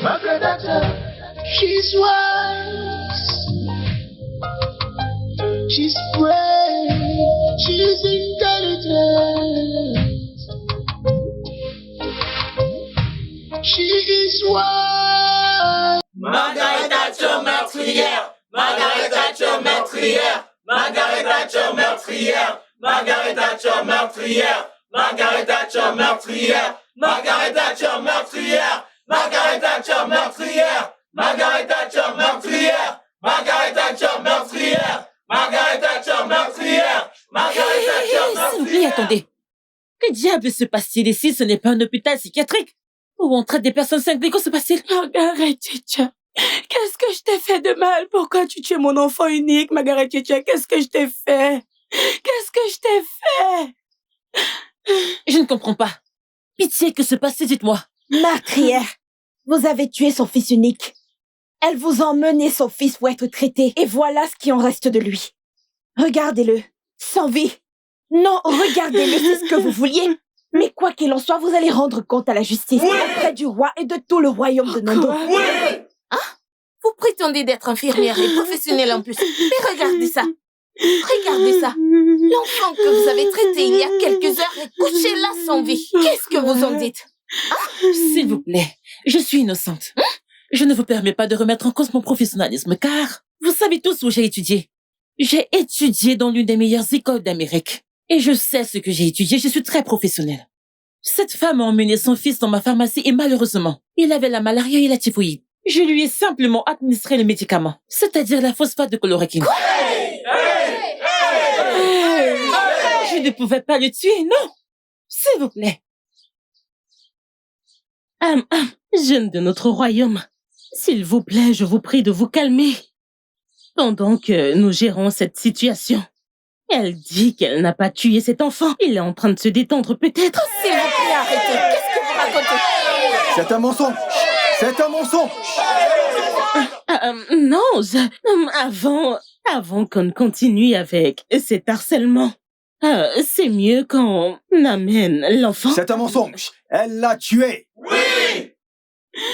Margaret Thatcher, she's wise, she's brave, she's intelligent. She is wise. Margaret Thatcher meurtrière, Margaret Thatcher meurtrière, Margaret Thatcher meurtrière, Margaret Thatcher meurtrière, Margaret Thatcher meurtrière, Margaret Thatcher meurtrière, Margaret Thatcher meurtrière, Margaret Thatcher meurtrière, Margaret Thatcher meurtrière, Margaret Thatcher meurtrière, Margaret Thatcher meurtrière. S'il vous plaît, attendez. Que diable se passe-t-il ici? Ce n'est pas un hôpital psychiatrique où on traite des personnes cinglées. Que se passe-t-il? Margaret Thatcher, qu'est-ce que je t'ai fait de mal? Pourquoi tu tues mon enfant unique, Margaret Thatcher? Qu'est-ce que je t'ai fait? Qu'est-ce que je t'ai fait? Je ne comprends pas. Pitié, que se passe-t-il? Dites-moi. Meurtrière, vous avez tué son fils unique. Elle vous a emmené son fils pour être traité. Et voilà ce qui en reste de lui. Regardez-le, sans vie. Non, regardez-le, c'est ce que vous vouliez. Mais quoi qu'il en soit, vous allez rendre compte à la justice, auprès du roi et de tout le royaume de Nondo. Vous prétendez d'être infirmière et professionnelle en plus. Mais regardez ça. Regardez ça. L'enfant que vous avez traité il y a quelques heures est couché là sans vie. Qu'est-ce que vous en dites? S'il vous plaît, je suis innocente. Je ne vous permets pas de remettre en cause mon professionnalisme, car vous savez tous où j'ai étudié. J'ai étudié dans l'une des meilleures écoles d'Amérique. Et je sais ce que j'ai étudié, je suis très professionnelle. Cette femme a emmené son fils dans ma pharmacie et malheureusement, il avait la malaria et la typhoïde. Je lui ai simplement administré le médicament, c'est-à-dire la phosphate de chloroquine. Je ne pouvais pas le tuer, non. S'il vous plaît. Jeunes de notre royaume, s'il vous plaît, je vous prie de vous calmer. Pendant que nous gérons cette situation, elle dit qu'elle n'a pas tué cet enfant. Il est en train de se détendre peut-être. S'il vous plaît, arrêtez. Qu'est-ce que vous racontez? C'est un mensonge. C'est un mensonge. Non, avant qu'on continue avec cet harcèlement, c'est mieux qu'on amène l'enfant. C'est un mensonge. Elle l'a tué. Oui!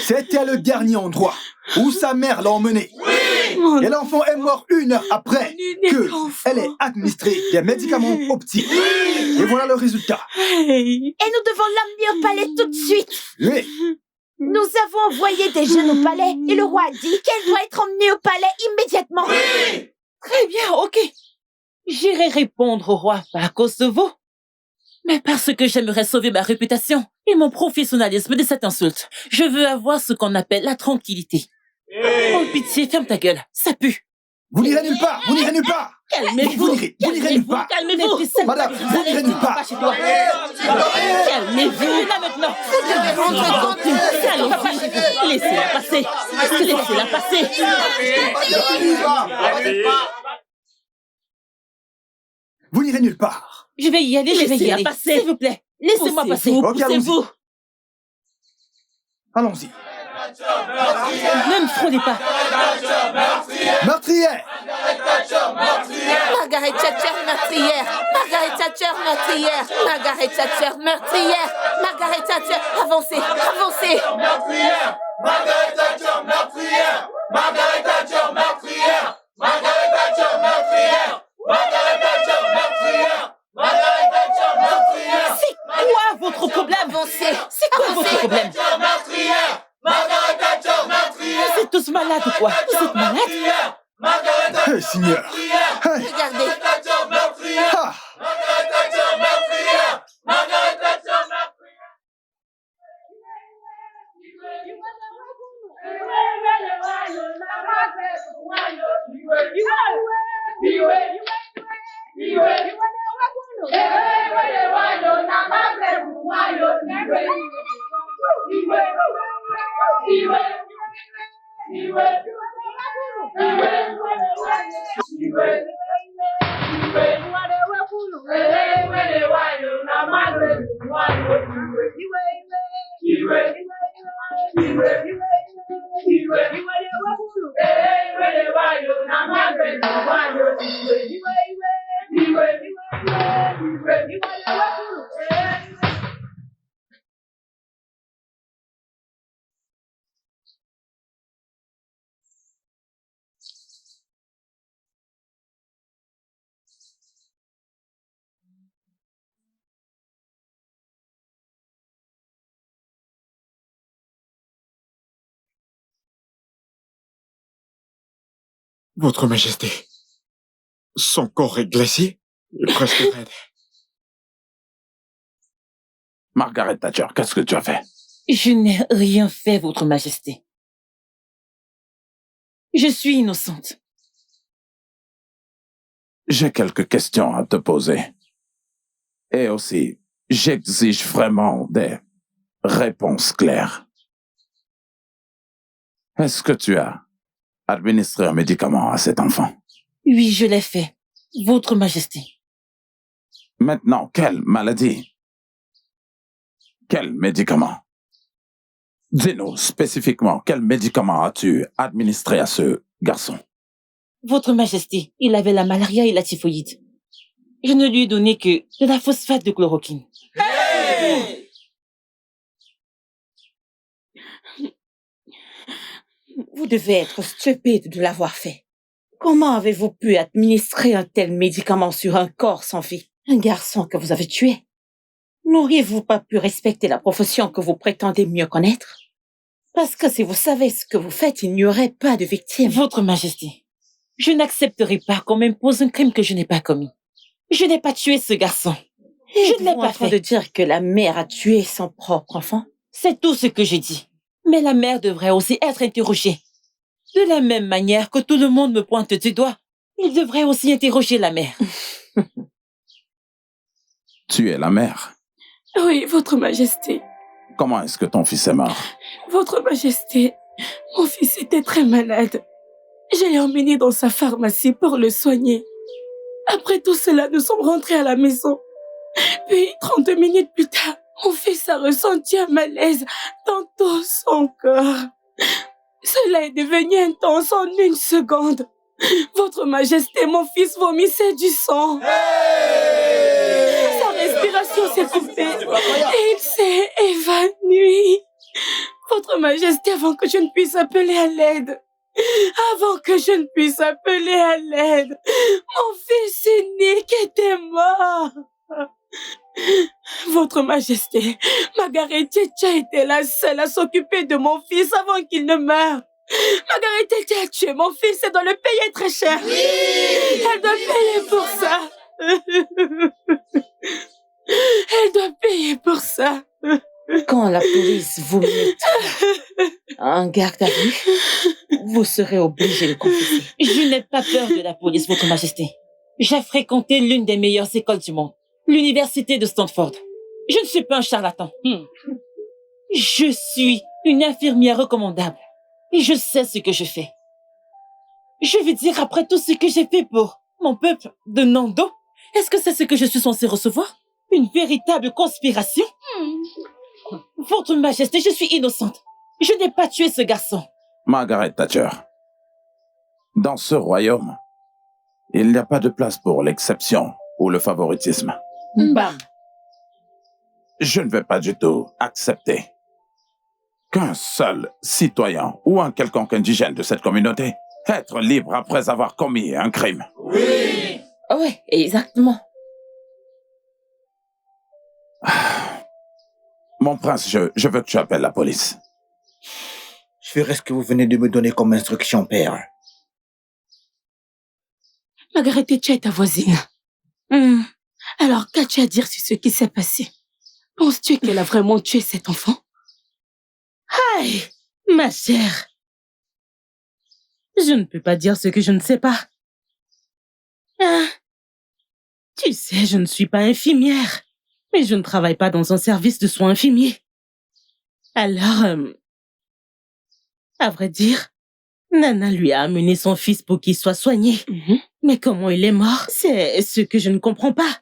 C'était le dernier endroit où sa mère l'a emmené. Oui! Et l'enfant est mort 1 heure après que elle ait administré des médicaments optiques. Et voilà le résultat. Et nous devons l'emmener au palais tout de suite. Oui. Nous avons envoyé des jeunes au palais et le roi a dit qu'elle doit être emmenée au palais immédiatement. Oui! Très bien, ok. J'irai répondre au roi, pas à cause de vous, mais parce que j'aimerais sauver ma réputation et mon professionnalisme de cette insulte. Je veux avoir ce qu'on appelle la tranquillité. Oh, pitié, ferme ta gueule, ça pue. Vous n'irez nulle part. Vous n'irez nulle part. Calmez-vous. Vous n'irez nulle part. Calmez-vous. Madame, vous n'irez nulle part. Calmez-vous là maintenant. Vous devez rendre compte. Allez-y. Laissez-la passer. Laissez-la passer. Vous n'irez nulle part. Je vais y aller, Laissez-la passer. S'il vous plaît, laissez-moi passer. Ok, allons-y. Poussez-vous. Allons-y. Ne me frôlez pas. Meurtrière. Margaret Thatcher meurtrière. Margaret Thatcher meurtrière. Margaret Thatcher meurtrière. Margaret Thatcher, avancez, avancez. Meurtrière! Margaret Thatcher meurtrière! Margaret Thatcher meurtrière! Margaret Thatcher meurtrière! Margaret Thatcher meurtrière! Margaret Thatcher meurtrière! C'est quoi votre problème? Avancez. C'est quoi votre problème? Thatcher meurtrière! Margaret Thatcher meurtrière! Vous êtes tous malades ou quoi? Vous êtes malades? Margaret Thatcher Seigneur. meurtrière! Hey. Regardez. Thatcher meurtrière! Ah. Margaret Thatcher meurtrière! Margaret Thatcher meurtrière! Votre Majesté, son corps est glacé et presque raide. Margaret Thatcher, qu'est-ce que tu as fait? Je n'ai rien fait, Votre Majesté. Je suis innocente. J'ai quelques questions à te poser. Et aussi, j'exige vraiment des réponses claires. Est-ce que tu as administré un médicament à cet enfant? Oui, je l'ai fait, Votre Majesté. Maintenant, quelle maladie? Quel médicament? Dis-nous spécifiquement, quel médicament as-tu administré à ce garçon? Votre Majesté, il avait la malaria et la typhoïde. Je ne lui ai donné que de la phosphate de chloroquine. Hey! Vous devez être stupide de l'avoir fait. Comment avez-vous pu administrer un tel médicament sur un corps sans vie? Un garçon que vous avez tué? N'auriez-vous pas pu respecter la profession que vous prétendez mieux connaître? Parce que si vous savez ce que vous faites, il n'y aurait pas de victime. Votre Majesté, je n'accepterai pas qu'on m'impose un crime que je n'ai pas commis. Je n'ai pas tué ce garçon. Je ne l'ai pas fait de dire que la mère a tué son propre enfant. C'est tout ce que j'ai dit. Mais la mère devrait aussi être interrogée. De la même manière que tout le monde me pointe du doigt, il devrait aussi interroger la mère. Tu es la mère. Oui, Votre Majesté. Comment est-ce que ton fils est mort? Votre Majesté, mon fils était très malade. Je l'ai emmené dans sa pharmacie pour le soigner. Après tout cela, nous sommes rentrés à la maison. Puis, 30 minutes plus tard, mon fils a ressenti un malaise dans tout son corps. Cela est devenu intense en 1 seconde. Votre Majesté, mon fils vomissait du sang. Sa respiration s'est coupée et il s'est évanoui. Votre Majesté, avant que je ne puisse appeler à l'aide. Avant que je ne puisse appeler à l'aide, mon fils unique était mort. Votre Majesté, Margaret Thatcher était la seule à s'occuper de mon fils avant qu'il ne meure. Margaret Thatcher a tué mon fils et doit le payer très cher. Oui! Elle doit payer pour ça. Elle doit payer pour ça. Quand la police vous mettra en garde à vue, vous serez obligé de confesser. Je n'ai pas peur de la police, Votre Majesté. J'ai fréquenté l'une des meilleures écoles du monde, l'université de Stanford. Je ne suis pas un charlatan. Je suis une infirmière recommandable et je sais ce que je fais. Je veux dire, après tout ce que j'ai fait pour mon peuple de Nando, est-ce que c'est ce que je suis censée recevoir? Une véritable conspiration? Votre Majesté, je suis innocente. Je n'ai pas tué ce garçon. Margaret Thatcher, dans ce royaume, il n'y a pas de place pour l'exception ou le favoritisme. Bam. Je ne vais pas du tout accepter qu'un seul citoyen ou un quelconque indigène de cette communauté être libre après avoir commis un crime. Oui, exactement. Mon prince, je veux que tu appelles la police. Je ferai ce que vous venez de me donner comme instruction, père. Margaret Thatcher est ta voisine. Alors, qu'as-tu à dire sur ce qui s'est passé? Penses-tu qu'elle a vraiment tué cet enfant? Aïe, ma chère. Je ne peux pas dire ce que je ne sais pas. Tu sais, je ne suis pas infirmière, mais je ne travaille pas dans un service de soins infirmiers. Alors, à vrai dire, Nana lui a amené son fils pour qu'il soit soigné. Mais comment il est mort, c'est ce que je ne comprends pas.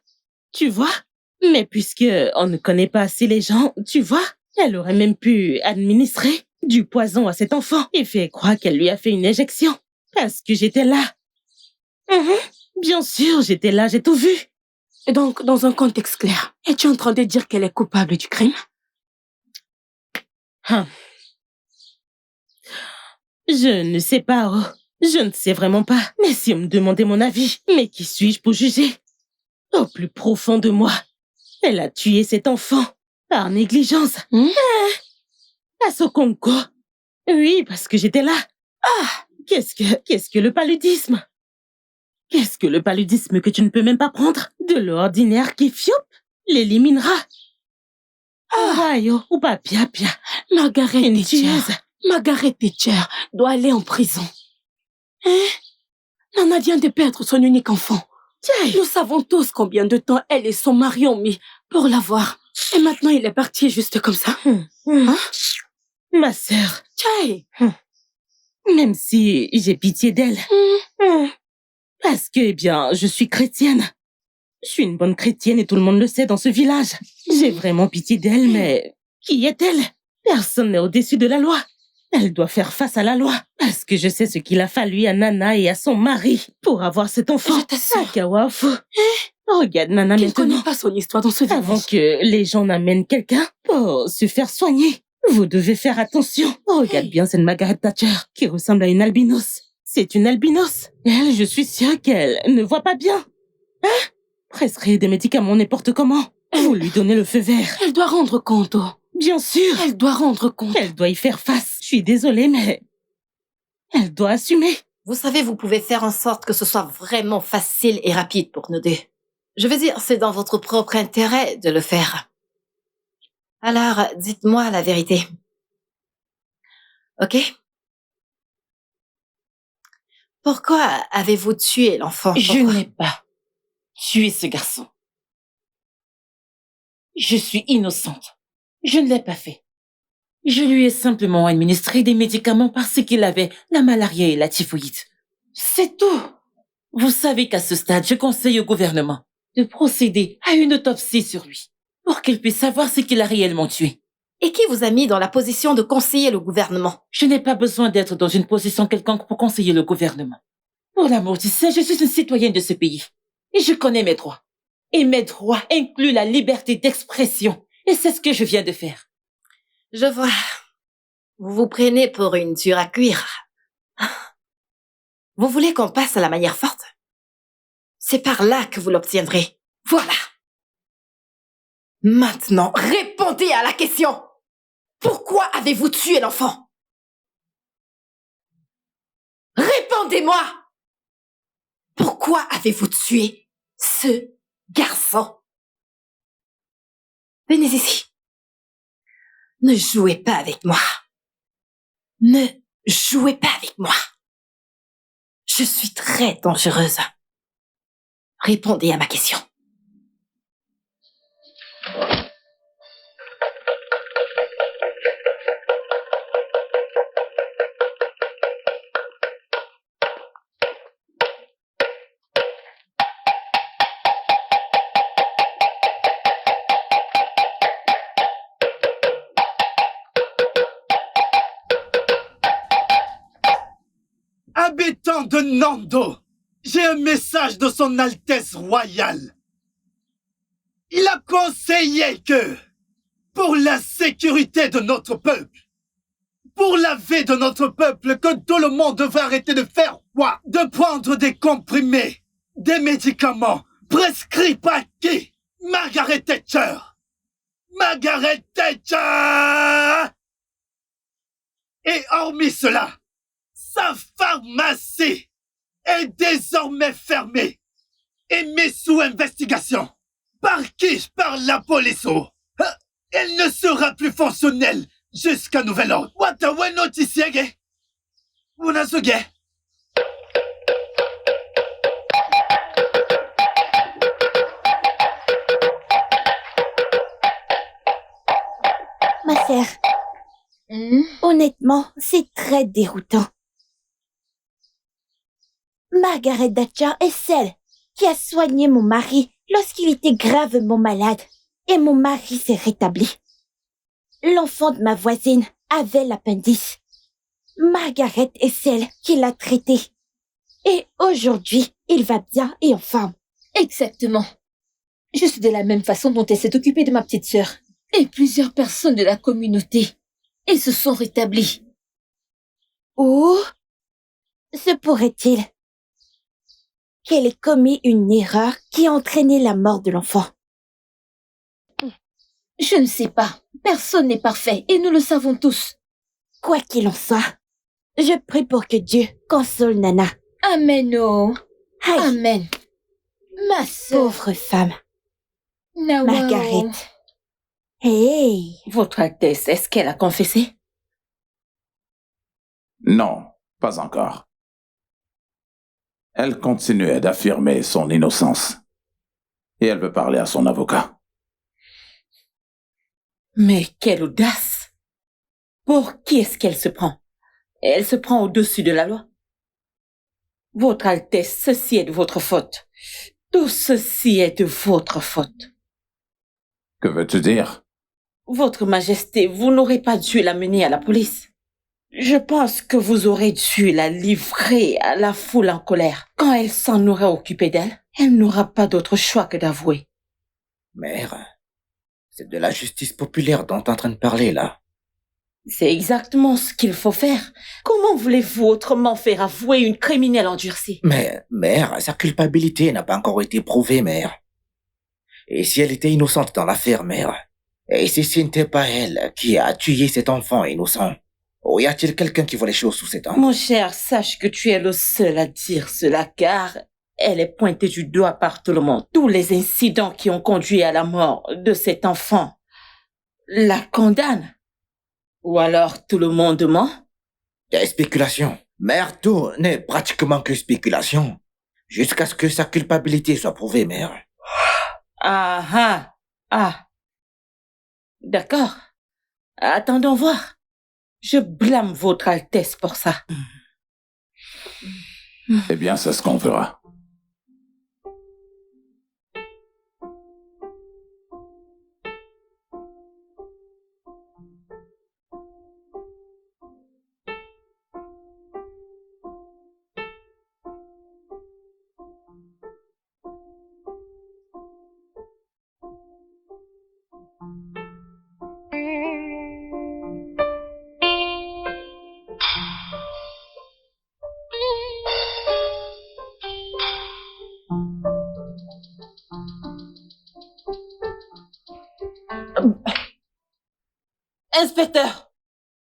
Tu vois? Mais puisque on ne connaît pas assez les gens, tu vois, elle aurait même pu administrer du poison à cet enfant et faire croire qu'elle lui a fait une injection. Parce que j'étais là. Bien sûr, j'étais là, j'ai tout vu. Donc, dans un contexte clair, es-tu en train de dire qu'elle est coupable du crime? Je ne sais pas, oh. Je ne sais vraiment pas. Mais si on me demandait mon avis, mais qui suis-je pour juger? Au plus profond de moi, elle a tué cet enfant par négligence. À Sokonko. Oui, parce que j'étais là. Qu'est-ce que le paludisme? Qu'est-ce que le paludisme que tu ne peux même pas prendre? De l'ordinaire qui fioup l'éliminera. Rayo ou pas pia. Margaret Une Thatcher. tueuse. Margaret Thatcher doit aller en prison. Hein? Nana vient de perdre son unique enfant. Nous savons tous combien de temps elle et son mari ont mis pour l'avoir. Et maintenant, il est parti juste comme ça. Hein? Ma sœur, Tchai! même si j'ai pitié d'elle, parce que, eh bien, je suis chrétienne. Je suis une bonne chrétienne et tout le monde le sait dans ce village. J'ai vraiment pitié d'elle, mais qui est-elle? Personne n'est au-dessus de la loi. Elle doit faire face à la loi, parce que je sais ce qu'il a fallu à Nana et à son mari pour avoir cet enfant. Je t'assure. Kawafu. Regarde Nana Tu ne connais maintenant. pas son histoire dans ce village. Avant que les gens n'amènent quelqu'un pour se faire soigner, vous devez faire attention. Regarde bien cette Margaret Thatcher qui ressemble à une albinos. C'est une albinos. Elle, je suis sûre qu'elle ne voit pas bien. Hein? Prescrire des médicaments n'importe comment. Vous lui donnez le feu vert. Elle doit rendre compte. Bien sûr. Elle doit rendre compte. Elle doit y faire face. Je suis désolée, mais elle doit assumer. Vous savez, vous pouvez faire en sorte que ce soit vraiment facile et rapide pour nous deux. Je veux dire, c'est dans votre propre intérêt de le faire. Alors, dites-moi la vérité. Ok? Pourquoi avez-vous tué l'enfant? Je Pourquoi? n'ai pas tué ce garçon. Je suis innocente. Je ne l'ai pas fait. Je lui ai simplement administré des médicaments parce qu'il avait la malaria et la typhoïde. C'est tout. Vous savez qu'à ce stade, je conseille au gouvernement de procéder à une autopsie sur lui pour qu'il puisse savoir ce qu'il a réellement tué. Et qui vous a mis dans la position de conseiller le gouvernement? Je n'ai pas besoin d'être dans une position quelconque pour conseiller le gouvernement. Pour l'amour du ciel, je suis une citoyenne de ce pays. Et je connais mes droits. Et mes droits incluent la liberté d'expression. Et c'est ce que je viens de faire. Je vois. Vous vous prenez pour une dure à cuire. Vous voulez qu'on passe à la manière forte? C'est par là que vous l'obtiendrez. Voilà. Maintenant, répondez à la question. Pourquoi avez-vous tué l'enfant? Répondez-moi. Pourquoi avez-vous tué ce garçon? Venez ici. Ne jouez pas avec moi. Ne jouez pas avec moi. Je suis très dangereuse. Répondez à ma question. Habitants de Nando, j'ai un message de son Altesse Royale. Il a conseillé que, pour la sécurité de notre peuple, pour la vie de notre peuple, que tout le monde devrait arrêter de faire quoi? De prendre des comprimés, des médicaments prescrits par qui? Margaret Thatcher. Margaret Thatcher! Et hormis cela, sa pharmacie est désormais fermée et mise sous investigation. Par qui? Par la police. Elle ne sera plus fonctionnelle jusqu'à nouvel ordre. Watawe notisiege. Unazuge. Ma sœur, honnêtement, c'est très déroutant. Margaret Thatcher est celle qui a soigné mon mari lorsqu'il était gravement malade et mon mari s'est rétabli. L'enfant de ma voisine avait l'appendice. Margaret est celle qui l'a traité. Et aujourd'hui, il va bien et en forme. Exactement. Je suis de la même façon dont elle s'est occupée de ma petite sœur. Et plusieurs personnes de la communauté. Et se sont rétablies. Ou se pourrait-il qu'elle ait commis une erreur qui a entraîné la mort de l'enfant? Je ne sais pas. Personne n'est parfait et nous le savons tous. Quoi qu'il en soit, Je prie pour que Dieu console Nana. Amen, oh. Aïe, Amen. Ma sœur. pauvre femme. Nawao. Margaret. Hey. Votre Altesse, est-ce qu'elle a confessé? Non, pas encore. Elle continuait d'affirmer son innocence. Et elle veut parler à son avocat. Mais quelle audace! Pour qui est-ce qu'elle se prend? Elle se prend au-dessus de la loi. Votre Altesse, ceci est de votre faute. Tout ceci est de votre faute. Que veux-tu dire? Votre Majesté, vous n'aurez pas dû la mener à la police. Je pense que vous aurez dû la livrer à la foule en colère. Quand elle s'en aura occupé d'elle, elle n'aura pas d'autre choix que d'avouer. Mère, c'est de la justice populaire dont tu es en train de parler, là. C'est exactement ce qu'il faut faire. Comment voulez-vous autrement faire avouer une criminelle endurcie? Mais, mère, sa culpabilité n'a pas encore été prouvée, mère. Et si elle était innocente dans l'affaire, mère? Et si ce n'était pas elle qui a tué cet enfant innocent? Ou y a-t-il quelqu'un qui voit les choses sous ses dents? Mon cher, sache que tu es le seul à dire cela, car elle est pointée du doigt par tout le monde. Tous les incidents qui ont conduit à la mort de cet enfant la condamnent. Ou alors tout le monde ment? Des spéculations. Mère, tout n'est pratiquement que spéculation. Jusqu'à ce que sa culpabilité soit prouvée, mère. Ah. D'accord. Attendons voir. Je blâme votre Altesse pour ça. Eh bien, c'est ce qu'on fera.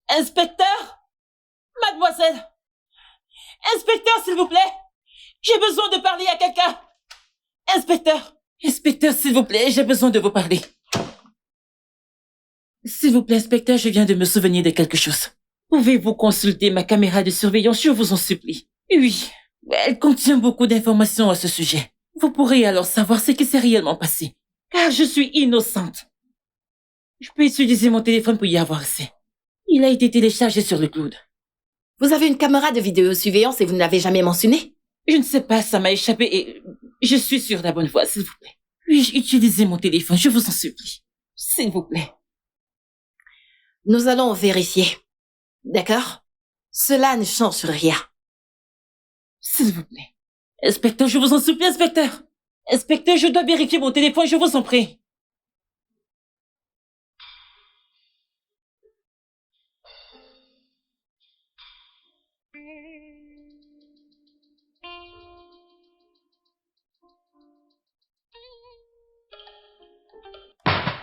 Inspecteur! Mademoiselle! Inspecteur, s'il vous plaît! J'ai besoin de parler à quelqu'un! Inspecteur, s'il vous plaît, j'ai besoin de vous parler. S'il vous plaît, inspecteur, je viens de me souvenir de quelque chose. Pouvez-vous consulter ma caméra de surveillance, je vous en supplie? Oui, elle contient beaucoup d'informations à ce sujet. Vous pourrez alors savoir ce qui s'est réellement passé. Car je suis innocente. Je peux utiliser mon téléphone pour y avoir accès. Il a été téléchargé sur le cloud. Vous avez une caméra de vidéosurveillance et vous ne l'avez jamais mentionné? Je ne sais pas, ça m'a échappé et je suis sur la bonne voie, s'il vous plaît. Puis-je utiliser mon téléphone, je vous en supplie. S'il vous plaît. Nous allons vérifier. D'accord? Cela ne change rien. S'il vous plaît. Inspecteur, je vous en supplie, inspecteur. Inspecteur, je dois vérifier mon téléphone, je vous en prie.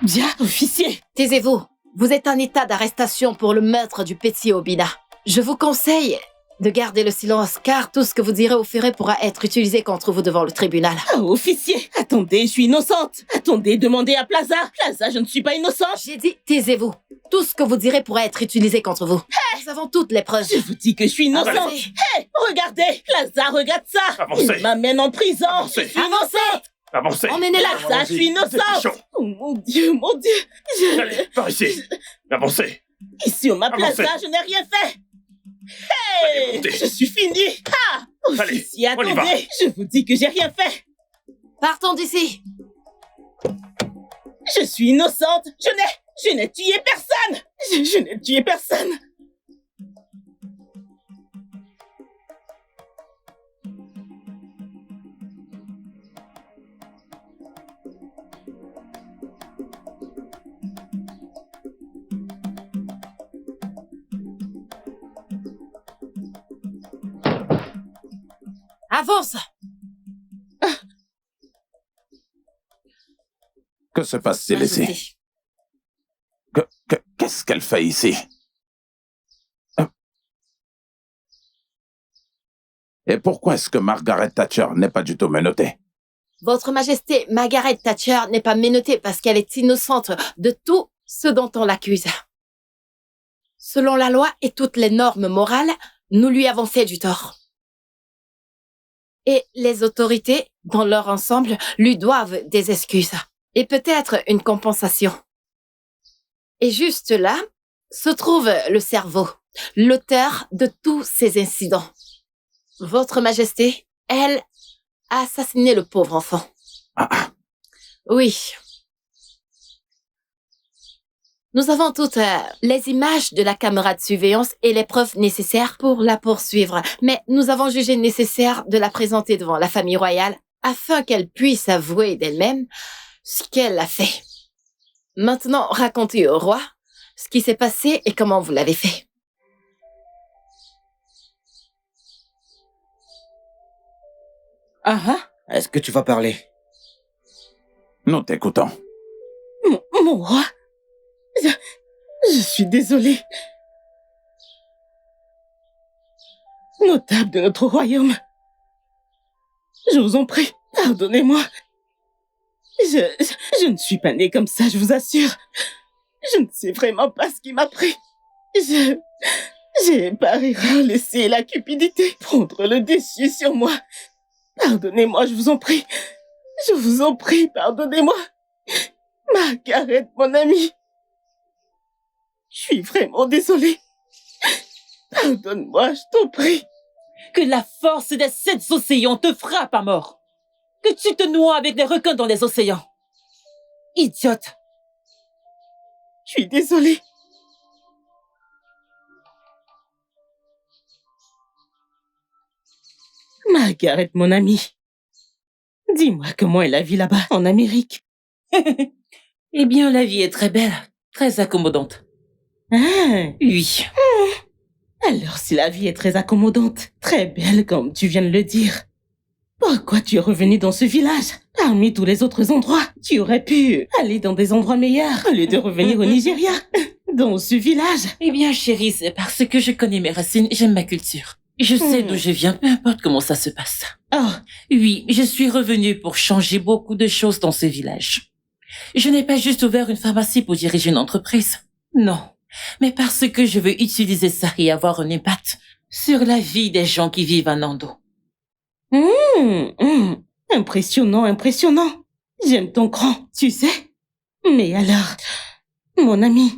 Bien, officier. Taisez-vous. Vous êtes en état d'arrestation pour le meurtre du petit Obina. Je vous conseille de garder le silence, car tout ce que vous direz ou ferez pourra être utilisé contre vous devant le tribunal. Oh, officier, attendez, je suis innocente. Attendez, demandez à Plaza. Plaza, je ne suis pas innocente. J'ai dit, taisez-vous. Tout ce que vous direz pourra être utilisé contre vous. Hey, nous avons toutes les preuves. Je vous dis que je suis innocente. Avancez. Hey, regardez, Plaza, regarde ça. Avancez. Il m'amène en prison. Avancez. Je suis innocente. Avancez. Emmenez-la. Plaza, je suis innocente. Oh mon Dieu, mon Dieu. Allez, par ici. Avancez. Ici, on m'a Avancez. Plaza, je n'ai rien fait. Hey, Allez, montez. je suis finie. Ah, Allez, officier, on y va. attendez, je vous dis que j'ai rien fait. Partons d'ici. Je suis innocente. Je n'ai tué personne. Je n'ai tué personne. Avance. Que se passe-t-il ici? Qu'est-ce qu'elle fait ici? Et pourquoi est-ce que Margaret Thatcher n'est pas du tout menottée? Votre Majesté, Margaret Thatcher n'est pas menottée parce qu'elle est innocente de tout ce dont on l'accuse. Selon la loi et toutes les normes morales, nous lui avons fait du tort. Et les autorités, dans leur ensemble, lui doivent des excuses et peut-être une compensation. Et juste là se trouve le cerveau, l'auteur de tous ces incidents. Votre Majesté, elle a assassiné le pauvre enfant. Oui. Nous avons toutes les images de la caméra de surveillance et les preuves nécessaires pour la poursuivre. Mais nous avons jugé nécessaire de la présenter devant la famille royale afin qu'elle puisse avouer d'elle-même ce qu'elle a fait. Maintenant, racontez au roi ce qui s'est passé et comment vous l'avez fait. Est-ce que tu vas parler? Nous t'écoutons. Mon roi, je suis désolée. Notable de notre royaume, je vous en prie, pardonnez-moi. Je ne suis pas née comme ça, je vous assure. Je ne sais vraiment pas ce qui m'a pris. J'ai par erreur laissé la cupidité prendre le dessus sur moi. Pardonnez-moi, je vous en prie. Je vous en prie, pardonnez-moi. Margaret, mon amie. Je suis vraiment désolée. Pardonne-moi, je t'en prie. Que la force des 7 océans te frappe à mort. Que tu te noies avec les requins dans les océans. Idiote. Je suis désolée. Margaret, mon amie. Dis-moi comment est la vie là-bas, en Amérique. Eh bien, la vie est très belle, très accommodante. Ah, Oui. alors si la vie est très accommodante, très belle comme tu viens de le dire, pourquoi tu es revenu dans ce village? Parmi tous les autres endroits, tu aurais pu aller dans des endroits meilleurs au lieu de revenir au Nigeria, dans ce village. Eh bien, chérie, c'est parce que je connais mes racines, j'aime ma culture. Je sais d'où je viens, peu importe comment ça se passe. Oh, Oui, je suis revenue pour changer beaucoup de choses dans ce village. Je n'ai pas juste ouvert une pharmacie pour diriger une entreprise. Non. Mais parce que je veux utiliser ça et avoir un impact sur la vie des gens qui vivent à Nando. Impressionnant, impressionnant. J'aime ton cran, tu sais. Mais alors, mon ami,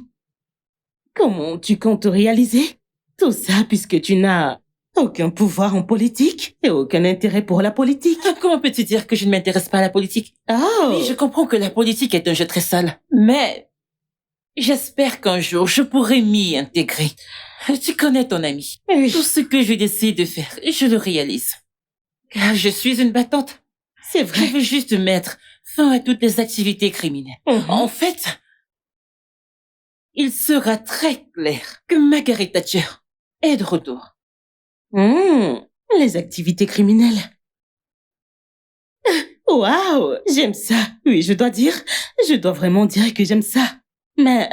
comment tu comptes réaliser tout ça puisque tu n'as aucun pouvoir en politique et aucun intérêt pour la politique? Comment peux-tu dire que je ne m'intéresse pas à la politique? Oh. Oui, je comprends que la politique est un jeu très sale, mais j'espère qu'un jour je pourrai m'y intégrer. Tu connais ton ami. Oui. Tout ce que je décide de faire, je le réalise. Car je suis une battante. C'est vrai. Je veux juste mettre fin à toutes les activités criminelles. En fait, il sera très clair que Margaret Thatcher est de retour. Les activités criminelles. Waouh, j'aime ça. Oui, je dois vraiment dire que j'aime ça. Mais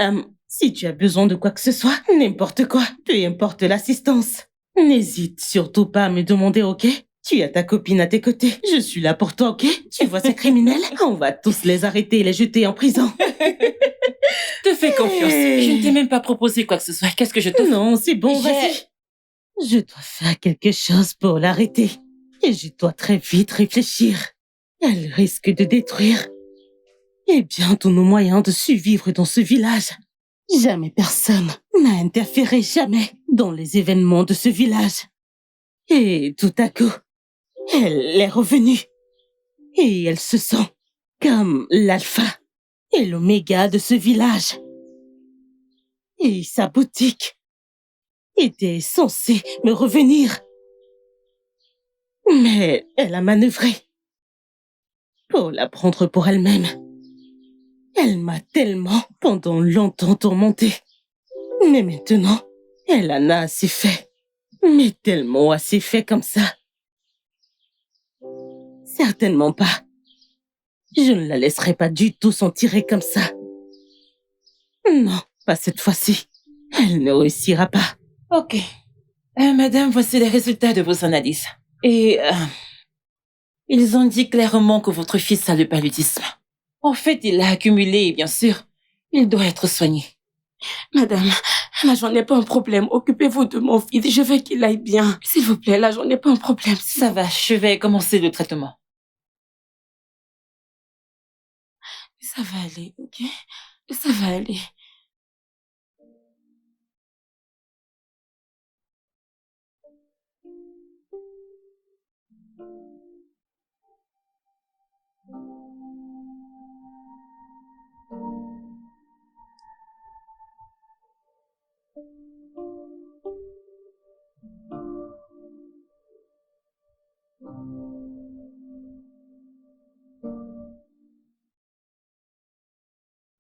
si tu as besoin de quoi que ce soit, n'importe quoi, peu importe l'assistance, n'hésite surtout pas à me demander, ok? Tu as ta copine à tes côtés. Je suis là pour toi, ok? Tu vois ces criminels? On va tous les arrêter et les jeter en prison. Te fais confiance. Je ne t'ai même pas proposé quoi que ce soit. Qu'est-ce que je te fais? Non, c'est bon, vas-y. Je dois faire quelque chose pour l'arrêter. Et je dois très vite réfléchir. Elle risque de détruire bien tous nos moyens de survivre dans ce village. Jamais personne n'a interféré jamais dans les événements de ce village. Et tout à coup, elle est revenue. Et elle se sent comme l'alpha et l'oméga de ce village. Et sa boutique était censée me revenir. Mais elle a manœuvré pour la prendre pour elle-même. Elle m'a tellement, pendant longtemps tourmentée. Mais maintenant, elle en a assez fait. Mais tellement assez fait comme ça. Certainement pas. Je ne la laisserai pas du tout s'en tirer comme ça. Non, pas cette fois-ci. Elle ne réussira pas. Ok. Madame, voici les résultats de vos analyses. Et ils ont dit clairement que votre fils a le paludisme. En fait, il l'a accumulé et bien sûr, il doit être soigné. Madame, là, j'en ai pas un problème. Occupez-vous de mon fils. Je veux qu'il aille bien. S'il vous plaît, là, j'en ai pas un problème. Ça va, je vais commencer le traitement. Ça va aller, ok? Ça va aller.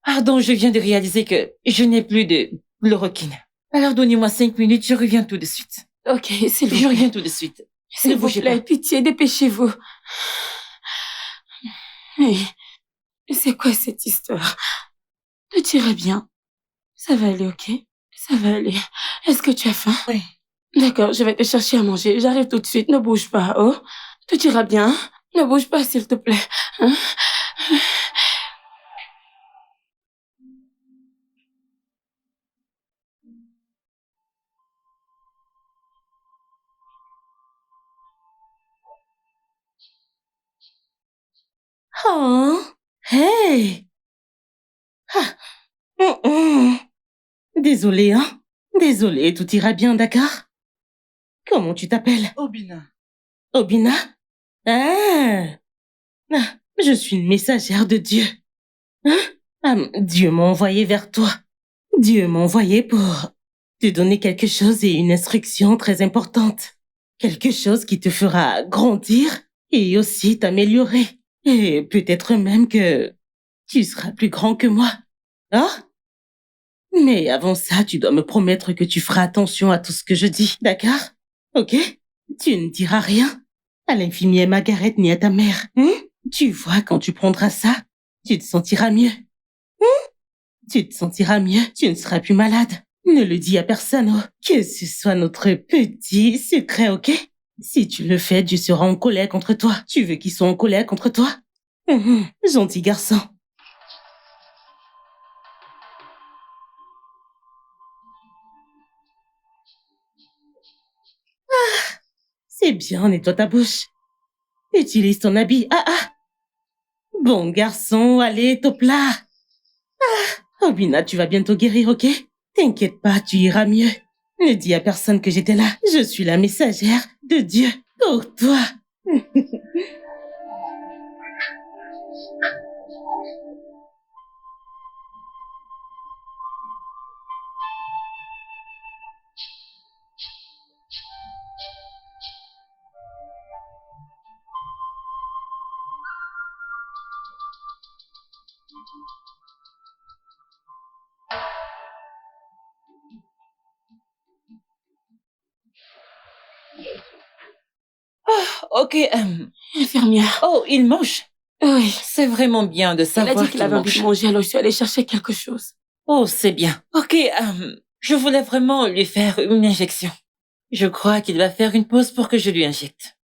Pardon, je viens de réaliser que je n'ai plus de chloroquine. Alors donnez-moi 5 minutes, je reviens tout de suite. Ok, s'il vous plaît. Je reviens tout de suite. S'il vous plaît, pitié, dépêchez-vous. Mais c'est quoi cette histoire? Tout ira bien. Ça va aller, ok? Ça va aller. Est-ce que tu as faim? Oui. D'accord, je vais te chercher à manger. J'arrive tout de suite. Ne bouge pas, oh? Tout ira bien. Ne bouge pas, s'il te plaît. Hein? Oh, hey! Désolée, hein? Désolée, tout ira bien, d'accord? Comment tu t'appelles? Obina. Obina? Ah! Je suis une messagère de Dieu. Hein? Dieu m'a envoyé vers toi. Dieu m'a envoyé pour te donner quelque chose et une instruction très importante. Quelque chose qui te fera grandir et aussi t'améliorer. Et peut-être même que tu seras plus grand que moi. Hein? Mais avant ça, tu dois me promettre que tu feras attention à tout ce que je dis, d'accord? Ok? Tu ne diras rien à l'infirmière Margaret ni à ta mère. Tu vois, quand tu prendras ça, tu te sentiras mieux. Tu te sentiras mieux, tu ne seras plus malade. Ne le dis à personne, oh. Que ce soit notre petit secret, ok? Si tu le fais, Dieu sera en colère contre toi. Tu veux qu'ils soient en colère contre toi? Gentil garçon. C'est bien, nettoie ta bouche. Utilise ton habit. Bon garçon, allez, top là. Obina, tu vas bientôt guérir, ok? T'inquiète pas, tu iras mieux. Ne dis à personne que j'étais là. Je suis la messagère de Dieu pour toi. Ok, infirmière. Oh, il mange? Oui. C'est vraiment bien de savoir qu'il a dit qu'il avait envie de manger, alors je suis allée chercher quelque chose. Oh, c'est bien. Ok, je voulais vraiment lui faire une injection. Je crois qu'il va faire une pause pour que je lui injecte.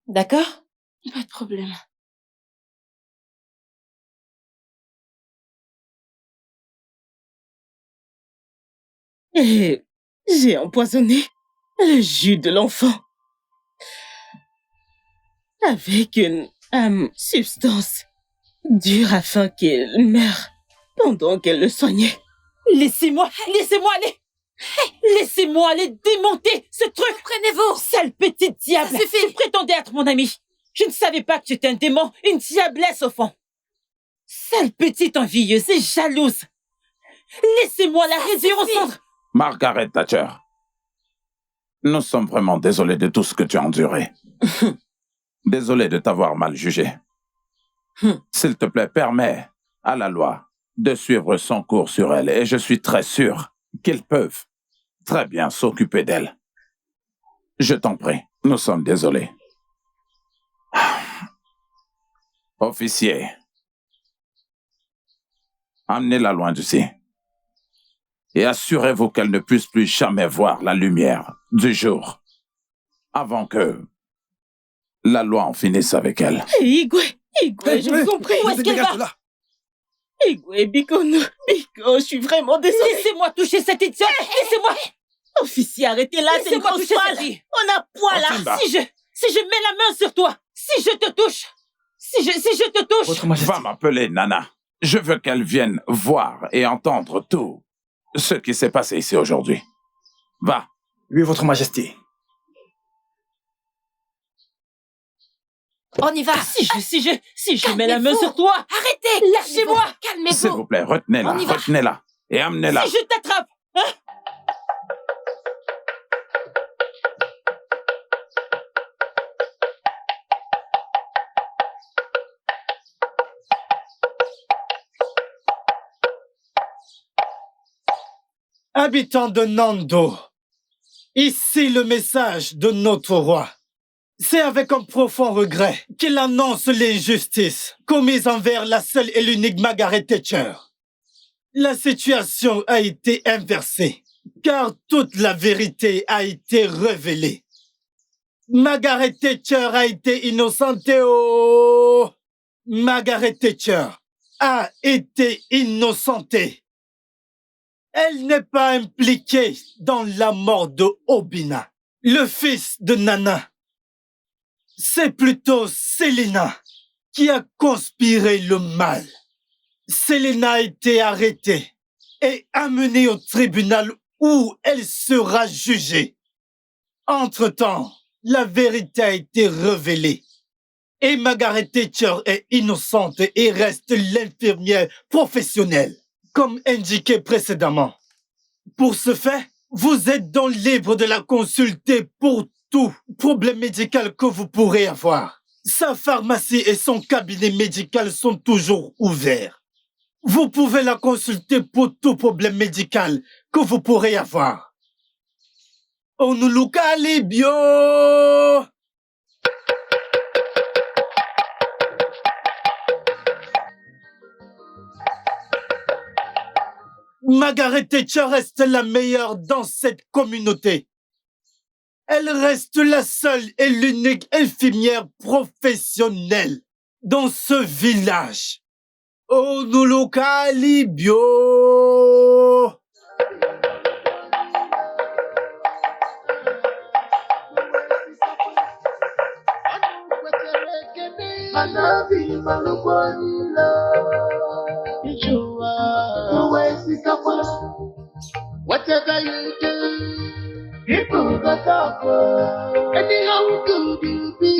D'accord? Pas de problème. Et j'ai empoisonné le jus de l'enfant avec une substance dure afin qu'elle meure pendant qu'elle le soignait. Laissez-moi aller. Laissez-moi aller démonter ce truc. Prenez-vous. Sale petite diable. Ça suffit. Tu prétendais être mon ami. Je ne savais pas que tu étais un démon, une diablesse au fond. Sale petite envieuse et jalouse. Laissez-moi la réduire au centre. Margaret Thatcher, nous sommes vraiment désolés de tout ce que tu as enduré. Désolés de t'avoir mal jugé. S'il te plaît, permets à la loi de suivre son cours sur elle et je suis très sûr qu'ils peuvent très bien s'occuper d'elle. Je t'en prie, nous sommes désolés. Officier, emmenez-la loin d'ici. Et assurez-vous qu'elle ne puisse plus jamais voir la lumière du jour. avant que la loi en finisse avec elle. Igwe, je vous en prie. Où est-ce qu'elle va? Igwe, Biko, je suis vraiment désolée. Laissez-moi toucher cette petite sœur. Laissez-moi. Officier, arrêtez-là, c'est une grosse balle. On a poil là. Si je mets la main sur toi, si je te touche, si je te touche. Votre Majesté. Va m'appeler Nana. Je veux qu'elle vienne voir et entendre tout ce qui s'est passé ici aujourd'hui. Va. Oui, Votre Majesté. On y va. Si je mets la main sur toi. Arrêtez. Lâchez-moi. Calmez-vous. S'il vous plaît, retenez-la et amenez-la. Si je t'attrape. Hein? Habitants de Nando, ici le message de notre roi. C'est avec un profond regret qu'il annonce l'injustice commise envers la seule et l'unique Margaret Thatcher. La situation a été inversée, car toute la vérité a été révélée. Margaret Thatcher a été innocentée. Oh! Margaret Thatcher a été innocentée. Elle n'est pas impliquée dans la mort de Obina, le fils de Nana. C'est plutôt Selena qui a conspiré le mal. Selena a été arrêtée et amenée au tribunal où elle sera jugée. Entre-temps, la vérité a été révélée. Et Margaret Thatcher est innocente et reste l'infirmière professionnelle, comme indiqué précédemment. Pour ce fait, vous êtes donc libre de la consulter pour tout problème médical que vous pourrez avoir. Sa pharmacie et son cabinet médical sont toujours ouverts. Vous pouvez la consulter pour tout problème médical que vous pourrez avoir. Onulukali bio! Margaret Thatcher reste la meilleure dans cette communauté. Elle reste la seule et l'unique infirmière professionnelle dans ce village. Onulukali bio! Whatever you do, people go talk. Anyhow good you be,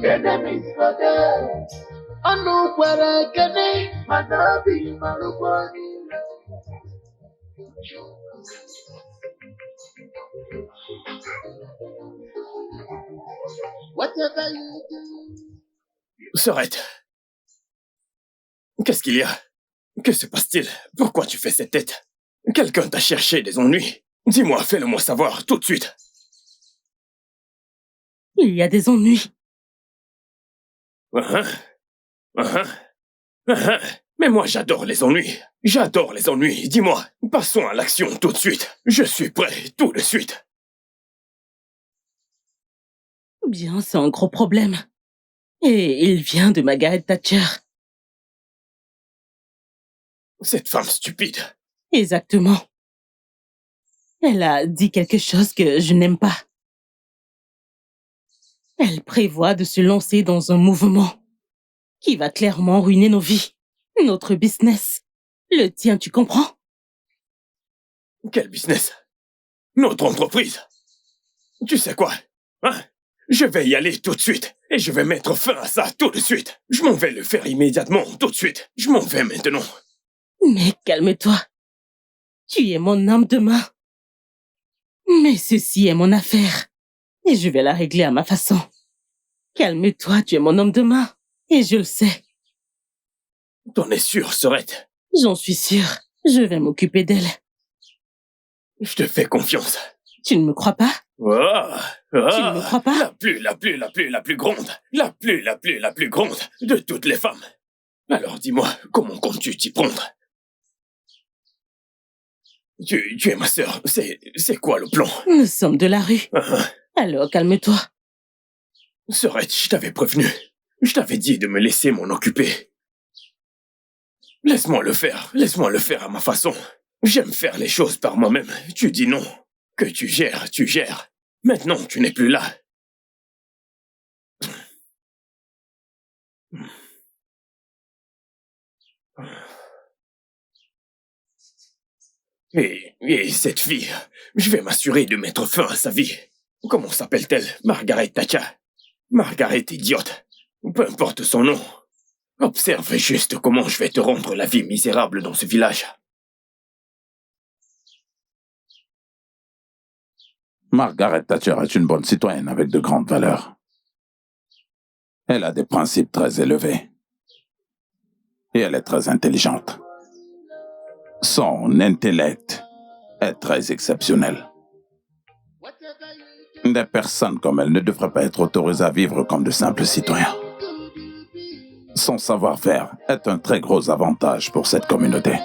enemies for them. I know where I can be, Manabi Malubani. Whatever you do. Sorette, qu'est-ce qu'il y a? Que se passe-t-il? Pourquoi tu fais cette tête? Quelqu'un t'a cherché des ennuis? Dis-moi, fais-le-moi savoir tout de suite. Il y a des ennuis. Mais moi j'adore les ennuis. J'adore les ennuis. Dis-moi, passons à l'action tout de suite. Je suis prêt tout de suite. Bien, c'est un gros problème. Et il vient de Margaret Thatcher. Cette femme stupide. Exactement. Elle a dit quelque chose que je n'aime pas. Elle prévoit de se lancer dans un mouvement qui va clairement ruiner nos vies, notre business. Le tien, tu comprends? Quel business? Notre entreprise. Tu sais quoi? Hein? Je vais y aller tout de suite et je vais mettre fin à ça tout de suite. Je m'en vais le faire immédiatement, tout de suite. Je m'en vais maintenant. Mais calme-toi. Tu es mon homme de main. Mais ceci est mon affaire. Et je vais la régler à ma façon. Calme-toi, tu es mon homme de main. Et je le sais. T'en es sûr, Sorette? J'en suis sûr. Je vais m'occuper d'elle. Je te fais confiance. Tu ne me crois pas? Tu ne me crois pas? La plus grande. La plus grande de toutes les femmes. Alors dis-moi, comment comptes-tu t'y prendre? Tu es ma sœur. C'est quoi le plan? Nous sommes de la rue. Alors calme-toi. Sorette, je t'avais prévenu. Je t'avais dit de me laisser m'en occuper. Laisse-moi le faire à ma façon. J'aime faire les choses par moi-même. Tu dis non. Que tu gères, tu gères. Maintenant, tu n'es plus là. Et cette fille, je vais m'assurer de mettre fin à sa vie. Comment s'appelle-t-elle? Margaret Thatcher. Margaret idiote. Peu importe son nom. Observe juste comment je vais te rendre la vie misérable dans ce village. Margaret Thatcher est une bonne citoyenne avec de grandes valeurs. Elle a des principes très élevés. Et elle est très intelligente. Son intellect est très exceptionnel. Des personnes comme elle ne devraient pas être autorisées à vivre comme de simples citoyens. Son savoir-faire est un très gros avantage pour cette communauté,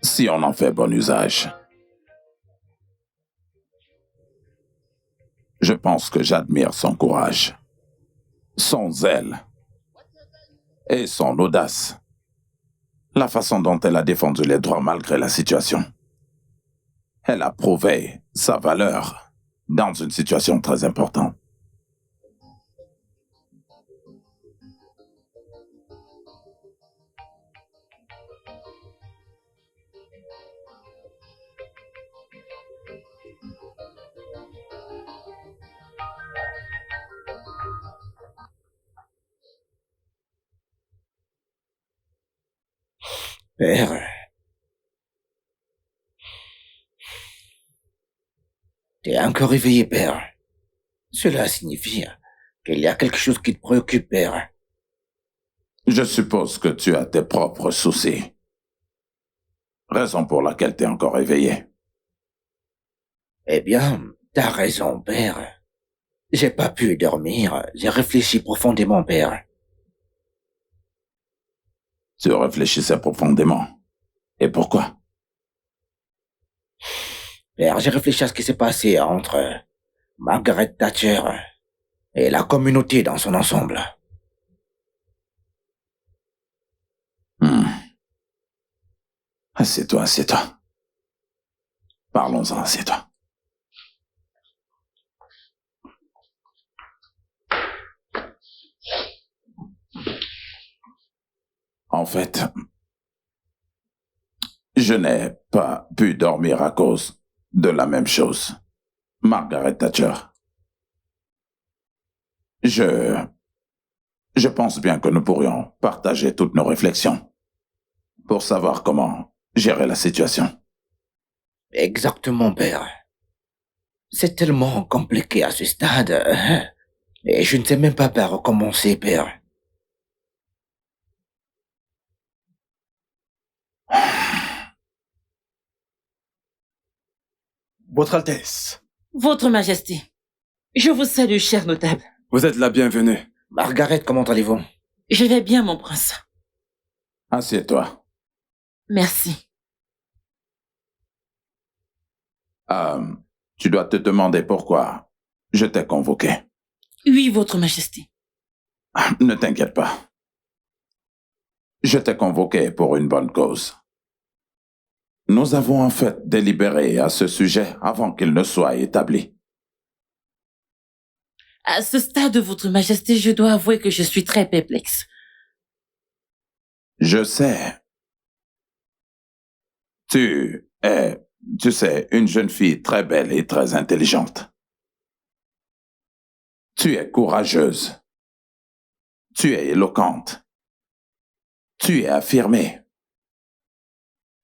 si on en fait bon usage. Je pense que j'admire son courage, son zèle et son audace. La façon dont elle a défendu les droits malgré la situation. Elle a prouvé sa valeur dans une situation très importante. Père. T'es encore éveillé, père. Cela signifie qu'il y a quelque chose qui te préoccupe, père. Je suppose que tu as tes propres soucis. Raison pour laquelle t'es encore éveillé. Eh bien, t'as raison, père. J'ai pas pu dormir. J'ai réfléchi profondément, père. Tu réfléchissais profondément. Et pourquoi? Père, j'ai réfléchi à ce qui s'est passé entre Margaret Thatcher et la communauté dans son ensemble. Assieds-toi, assieds-toi. Parlons-en, assieds-toi. En fait, je n'ai pas pu dormir à cause de la même chose. Margaret Thatcher. Je pense bien que nous pourrions partager toutes nos réflexions pour savoir comment gérer la situation. Exactement, père. C'est tellement compliqué à ce stade. Et je ne sais même pas par où commencer, père. Votre Altesse. Votre Majesté, je vous salue, cher notable. Vous êtes la bienvenue. Margaret, comment allez-vous? Je vais bien, mon prince. Assieds-toi. Merci. Tu dois te demander pourquoi je t'ai convoqué. Oui, votre Majesté. Ne t'inquiète pas. Je t'ai convoqué pour une bonne cause. Nous avons en fait délibéré à ce sujet avant qu'il ne soit établi. À ce stade, votre Majesté, je dois avouer que je suis très perplexe. Je sais. Tu sais, une jeune fille très belle et très intelligente. Tu es courageuse. Tu es éloquente. Tu es affirmée.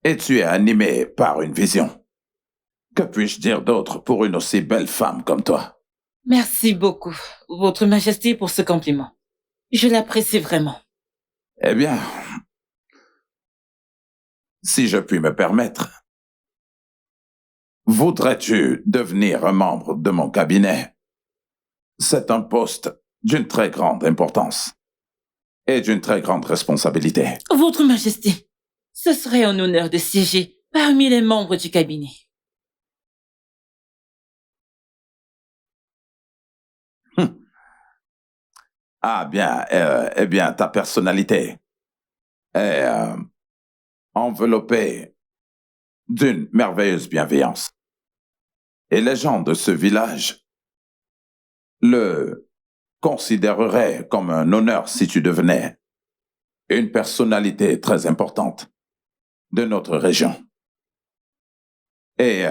Et tu es animée par une vision. Que puis-je dire d'autre pour une aussi belle femme comme toi? Merci beaucoup, votre Majesté, pour ce compliment. Je l'apprécie vraiment. Eh bien, si je puis me permettre, voudrais-tu devenir un membre de mon cabinet? C'est un poste d'une très grande importance et d'une très grande responsabilité. Votre Majesté, ce serait un honneur de siéger parmi les membres du cabinet. Ah bien, eh bien, ta personnalité est enveloppée d'une merveilleuse bienveillance. Et les gens de ce village le considéreraient comme un honneur si tu devenais une personnalité très importante de notre région. Et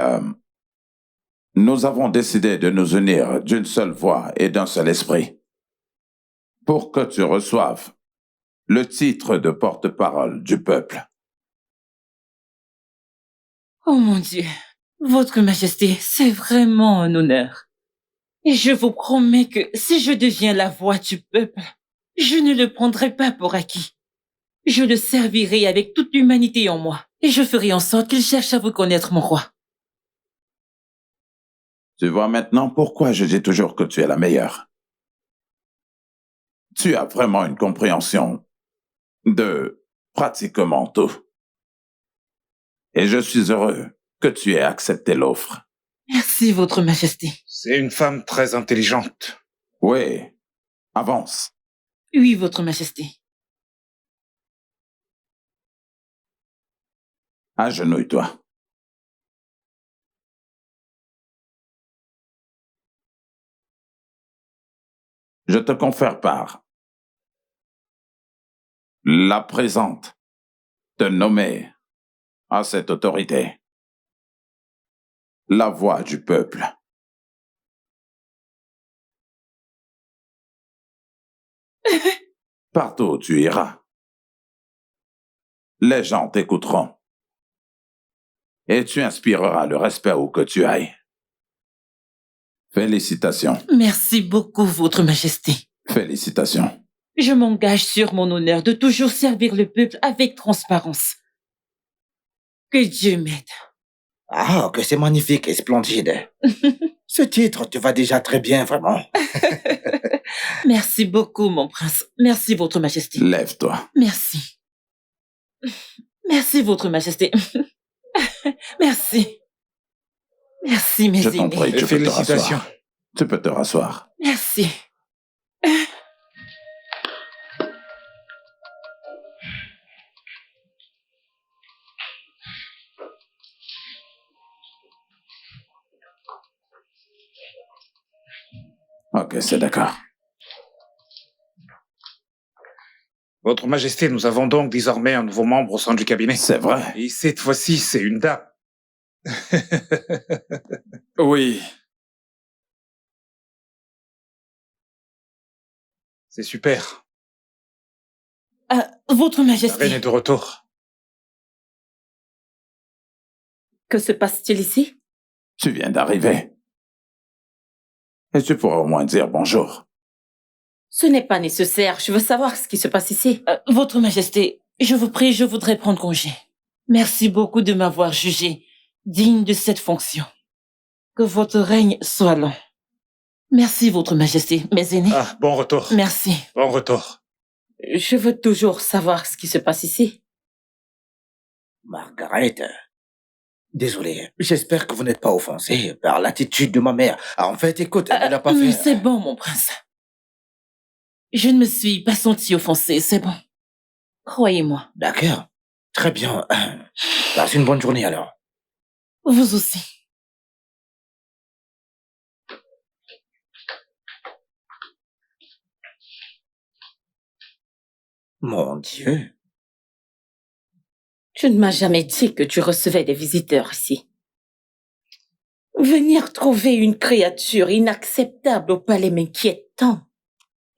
nous avons décidé de nous unir d'une seule voix et d'un seul esprit pour que tu reçoives le titre de porte-parole du peuple. Oh mon Dieu, Votre Majesté, c'est vraiment un honneur. Et je vous promets que si je deviens la voix du peuple, je ne le prendrai pas pour acquis. Je le servirai avec toute l'humanité en moi. Et je ferai en sorte qu'il cherche à vous connaître, mon roi. Tu vois maintenant pourquoi je dis toujours que tu es la meilleure. Tu as vraiment une compréhension de pratiquement tout. Et je suis heureux que tu aies accepté l'offre. Merci, Votre Majesté. C'est une femme très intelligente. Oui, avance. Oui, Votre Majesté. Agenouille-toi. Je te confère par la présente te nommer à cette autorité la voix du peuple. Partout où tu iras, les gens t'écouteront et tu inspireras le respect où que tu ailles. Félicitations. Merci beaucoup, Votre Majesté. Félicitations. Je m'engage sur mon honneur de toujours servir le peuple avec transparence. Que Dieu m'aide. Ah, que c'est magnifique et splendide. Ce titre te va déjà très bien, vraiment. Merci beaucoup, mon prince. Merci, Votre Majesté. Lève-toi. Merci. Merci, Votre Majesté. Merci. Merci, mes Je t'en aînés. prie, tu peux te Félicitations. rasseoir. Tu peux te rasseoir. Merci. Ok, c'est d'accord. Votre Majesté, nous avons donc désormais un nouveau membre au sein du cabinet. C'est vrai. Et cette fois-ci, c'est une dame. Oui. C'est super. Votre La Majesté, reine est de retour. que se passe-t-il ici? Tu viens d'arriver. Et tu pourras au moins dire bonjour. Ce n'est pas nécessaire. Je veux savoir ce qui se passe ici. Votre Majesté, je vous prie, je voudrais prendre congé. Merci beaucoup de m'avoir jugé digne de cette fonction. Que votre règne soit long. Merci, Votre Majesté, mes aînés. Ah, bon retour. Merci. Bon retour. Je veux toujours savoir ce qui se passe ici. Margaret, désolé, j'espère que vous n'êtes pas offensé par l'attitude de ma mère. Ah, en fait, écoute, elle n'a pas fait... C'est bon, mon prince. Je ne me suis pas sentie offensée, c'est bon. Croyez-moi. D'accord, très bien. Passe une bonne journée alors. Vous aussi. Mon Dieu. Tu ne m'as jamais dit que tu recevais des visiteurs ici. Venir trouver une créature inacceptable au palais m'inquiète tant.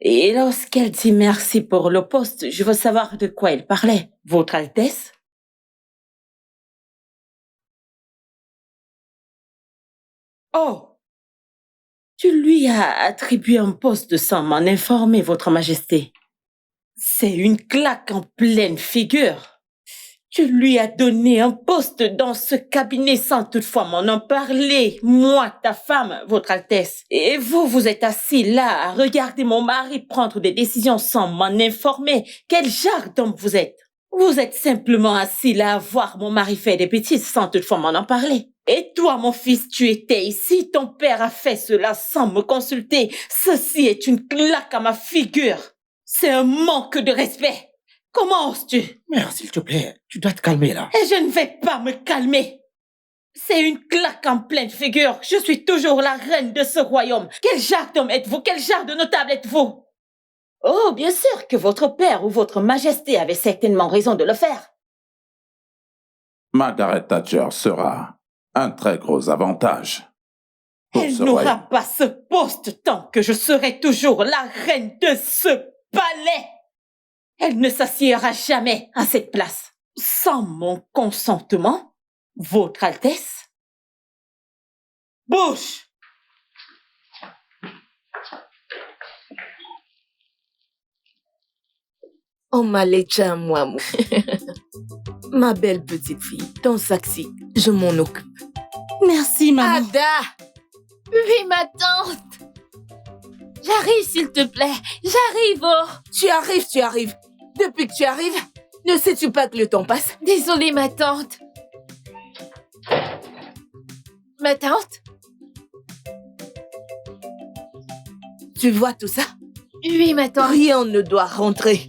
Et lorsqu'elle dit merci pour le poste, je veux savoir de quoi elle parlait. Votre Altesse? Oh! Tu lui as attribué un poste sans m'en informer, Votre Majesté. C'est une claque en pleine figure. Tu lui as donné un poste dans ce cabinet sans toutefois m'en en parler. Moi, ta femme, Votre Altesse. Et vous, vous êtes assis là à regarder mon mari prendre des décisions sans m'en informer. Quel genre d'homme vous êtes? Vous êtes simplement assis là à voir mon mari faire des bêtises sans toutefois m'en parler. Et toi, mon fils, tu étais ici, ton père a fait cela sans me consulter. Ceci est une claque à ma figure. C'est un manque de respect. Comment oses-tu? Mère, s'il te plaît, tu dois te calmer là. Et je ne vais pas me calmer. C'est une claque en pleine figure. Je suis toujours la reine de ce royaume. Quel genre d'homme êtes-vous? Quel genre de notable êtes-vous? Oh, bien sûr que votre père ou votre majesté avait certainement raison de le faire. Margaret Thatcher sera un très gros avantage. Elle n'aura pas ce poste tant que je serai toujours la reine de ce palais. Elle ne s'assiera jamais à cette place. Sans mon consentement, Votre Altesse. Bouche! Oh, ma lecha, moi. Ma belle petite fille, ton sac-ci, je m'en occupe. Merci, maman. Ada! Oui, ma tante. J'arrive, s'il te plaît. J'arrive, oh. Tu arrives. Depuis que tu arrives, ne sais-tu pas que le temps passe? Désolée, ma tante. Ma tante? Tu vois tout ça? Oui, ma tante. Rien ne doit rentrer.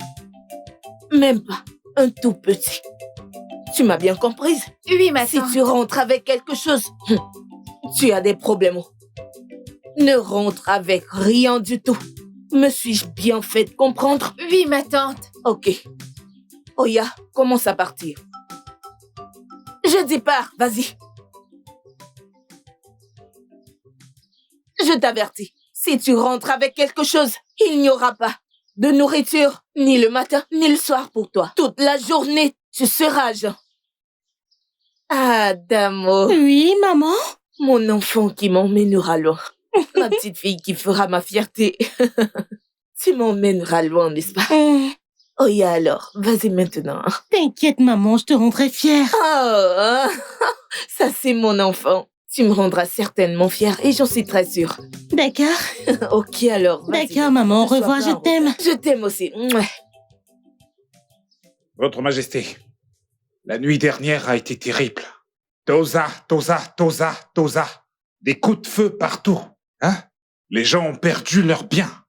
Même pas un tout petit. Tu m'as bien comprise? Oui, ma tante. Si tu rentres avec quelque chose, tu as des problèmes. Ne rentre avec rien du tout. Me suis-je bien fait comprendre? Oui, ma tante. Ok. Oya, commence à partir. Je dis pars, vas-y. Je t'avertis, si tu rentres avec quelque chose, il n'y aura pas de nourriture, ni le matin, ni le soir pour toi. Toute la journée, tu seras à jeun. Adamo. Oui, maman? Mon enfant qui m'emmènera loin. Ma petite fille qui fera ma fierté. Tu m'emmèneras loin, n'est-ce pas? Oh, ya alors, vas-y maintenant. T'inquiète, maman, je te rendrai fière. Oh, ça c'est mon enfant. Tu me rendras certainement fière et j'en suis très sûre. D'accord. Ok alors. D'accord, maman, au revoir, je t'aime. Je t'aime aussi. Votre Majesté, la nuit dernière a été terrible. Tosa. Des coups de feu partout. Hein? Les gens ont perdu leurs biens.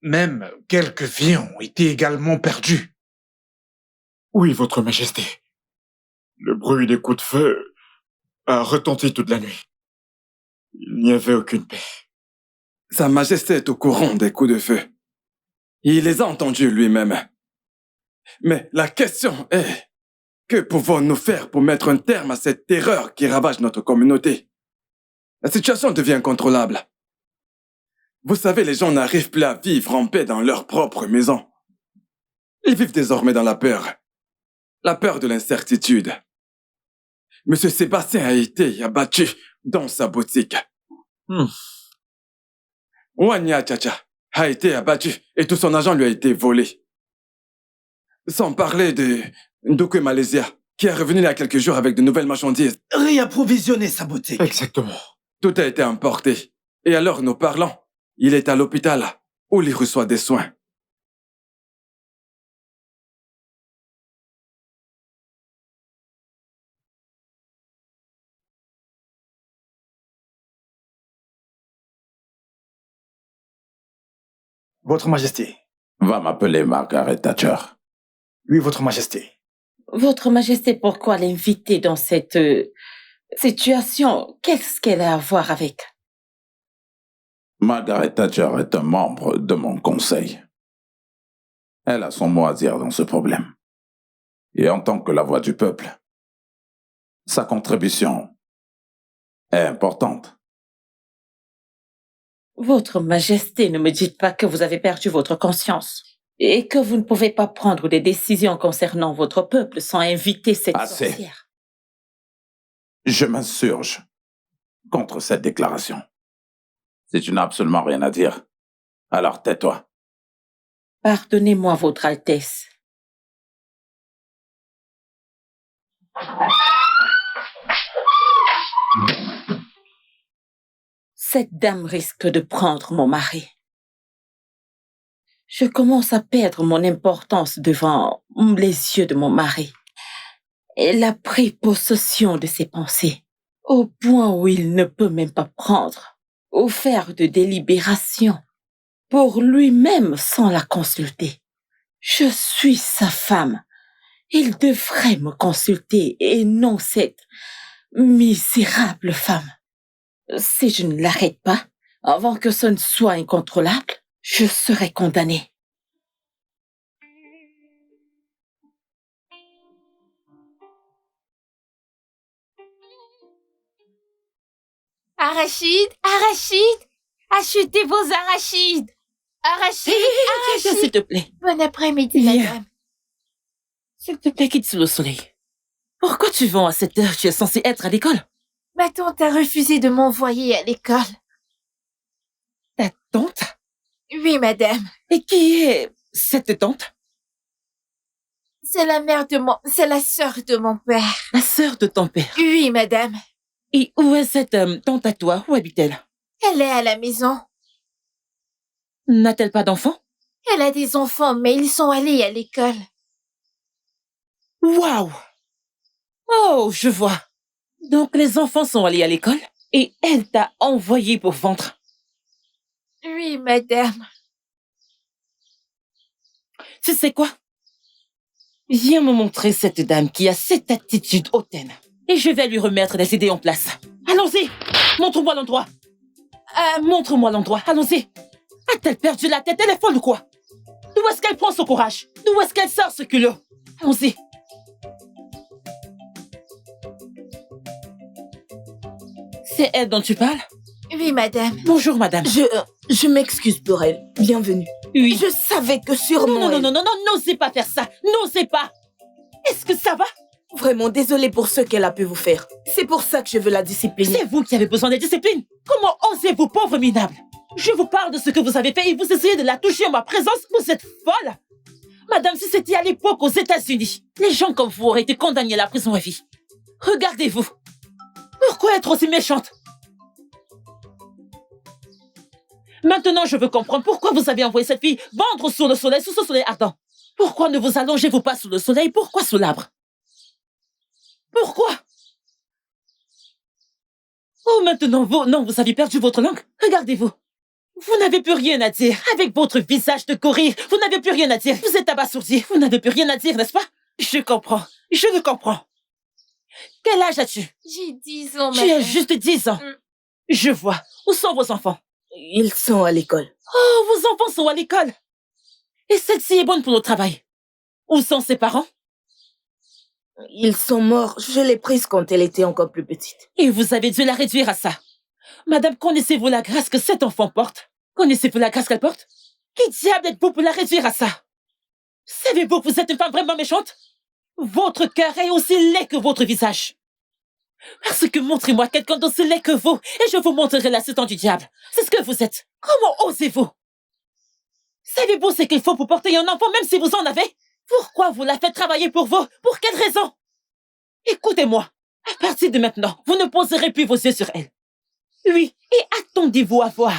Même quelques vies ont été également perdues. Oui, Votre Majesté. Le bruit des coups de feu a retenti toute la nuit. Il n'y avait aucune paix. Sa Majesté est au courant des coups de feu. Il les a entendus lui-même. Mais la question est, que pouvons-nous faire pour mettre un terme à cette terreur qui ravage notre communauté? La situation devient incontrôlable. Vous savez, les gens n'arrivent plus à vivre en paix dans leur propre maison. Ils vivent désormais dans la peur de l'incertitude. Monsieur Sébastien a été abattu dans sa boutique. Wanya Chacha a été abattu et tout son argent lui a été volé. Sans parler de Ndoukwe Malaysia, qui est revenu il y a quelques jours avec de nouvelles marchandises. Réapprovisionner sa boutique. Exactement. Tout a été emporté. Et alors, nous parlons, il est à l'hôpital où il reçoit des soins. Votre Majesté. Va m'appeler Margaret Thatcher. Oui, Votre Majesté. Votre Majesté, pourquoi l'inviter dans cette situation? Qu'est-ce qu'elle a à voir avec? Margaret Thatcher est un membre de mon conseil. Elle a son mot à dire dans ce problème. Et en tant que la voix du peuple, sa contribution est importante. Votre Majesté, ne me dites pas que vous avez perdu votre conscience et que vous ne pouvez pas prendre des décisions concernant votre peuple sans inviter cette sorcière. Je m'insurge contre cette déclaration. Si tu n'as absolument rien à dire, alors tais-toi. Pardonnez-moi, Votre Altesse. Cette dame risque de prendre mon mari. Je commence à perdre mon importance devant les yeux de mon mari. Elle a pris possession de ses pensées, au point où il ne peut même pas prendre ou faire de délibération pour lui-même sans la consulter. Je suis sa femme. Il devrait me consulter et non cette misérable femme. Si je ne l'arrête pas, avant que ce ne soit incontrôlable, je serai condamnée. Arachides, arachides, achetez vos arachides. Arachides, Viens, arachides. s'il te plaît. Bon après-midi, Viens. madame. S'il te plaît, quitte sous le soleil. Pourquoi tu vends à cette heure? Tu es censé être à l'école. Ma tante a refusé de m'envoyer à l'école. Ta tante? Oui, madame. Et qui est cette tante? C'est la sœur de mon père. La sœur de ton père. Oui, madame. Et où est cette tante à toi? Où habite-t-elle? Elle est à la maison. N'a-t-elle pas d'enfants? Elle a des enfants, mais ils sont allés à l'école. Waouh! Oh, je vois. Donc les enfants sont allés à l'école et elle t'a envoyé pour vendre. Oui, madame. Tu sais quoi? Viens me montrer cette dame qui a cette attitude hautaine. Et je vais lui remettre les idées en place. Allons-y! Montre-moi l'endroit. Montre-moi l'endroit. Allons-y. A-t-elle perdu la tête? Elle est folle ou quoi? D'où est-ce qu'elle prend ce courage? D'où est-ce qu'elle sort ce culot? Allons-y. C'est elle dont tu parles? Oui, madame. Bonjour, madame. Je m'excuse pour elle. Bienvenue. Oui. Je savais que sûrement... Non, n'osez pas faire ça. N'osez pas. Est-ce que ça va? Vraiment désolée pour ce qu'elle a pu vous faire. C'est pour ça que je veux la discipliner. C'est vous qui avez besoin de discipline. Comment osez-vous, pauvre minable? Je vous parle de ce que vous avez fait et vous essayez de la toucher en ma présence. Vous êtes folle. Madame, si c'était à l'époque aux États-Unis, les gens comme vous auraient été condamnés à la prison à vie. Regardez-vous. Pourquoi être aussi méchante? Maintenant, je veux comprendre pourquoi vous avez envoyé cette fille vendre sous le soleil, sous ce soleil ardent. Pourquoi ne vous allongez-vous pas sous le soleil? Pourquoi sous l'arbre? Pourquoi? Oh, maintenant, vous avez perdu votre langue. Regardez-vous. Vous n'avez plus rien à dire. Avec votre visage de gorille, vous n'avez plus rien à dire. Vous êtes abasourdi. Vous n'avez plus rien à dire, n'est-ce pas? Je comprends. Je le comprends. Quel âge as-tu? J'ai 10 ans, Tu madame. as juste 10 ans. Je vois. Où sont vos enfants? Ils sont à l'école. Oh, vos enfants sont à l'école. Et celle-ci est bonne pour le travail. Où sont ses parents? Ils sont morts. Je l'ai prise quand elle était encore plus petite. Et vous avez dû la réduire à ça. Madame, connaissez-vous la grâce que cet enfant porte? Connaissez-vous la grâce qu'elle porte? Qui diable êtes-vous pour la réduire à ça? Savez-vous que vous êtes une femme vraiment méchante? Votre cœur est aussi laid que votre visage. Parce que montrez-moi quelqu'un d'aussi laid que vous, et je vous montrerai l'assistant du diable. C'est ce que vous êtes. Comment osez-vous? Savez-vous ce qu'il faut pour porter un enfant, même si vous en avez? Pourquoi vous la faites travailler pour vous? Pour quelle raison? Écoutez-moi. À partir de maintenant, vous ne poserez plus vos yeux sur elle. Oui, et attendez-vous à voir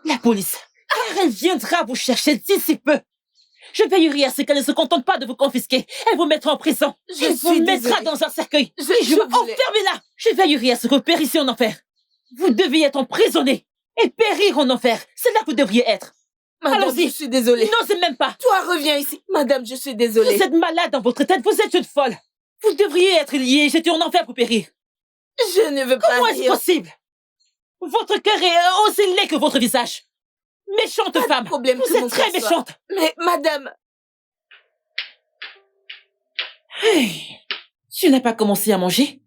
la police, car elle viendra vous chercher d'ici peu. Je veillerai à ce qu'elle ne se contente pas de vous confisquer. Elle vous mettra en prison. Elle vous mettra dans un cercueil. Et je vous enfermer là. Je veillerai à ce que vous périssiez en enfer. Vous deviez être emprisonné et périr en enfer. C'est là que vous devriez être. Madame, Allons-y. je suis désolée. N'osez même pas. Toi, reviens ici. Madame, je suis désolée. Vous êtes malade dans votre tête. Vous êtes une folle. Vous devriez être lié et jeté en enfer pour périr. Je ne veux pas Comment est-ce rire. possible? Votre cœur est aussi laid que votre visage. Méchante femme. Problème Vous que mon êtes très cœur soit- méchante. Mais, madame... Hey, tu n'as pas commencé à manger?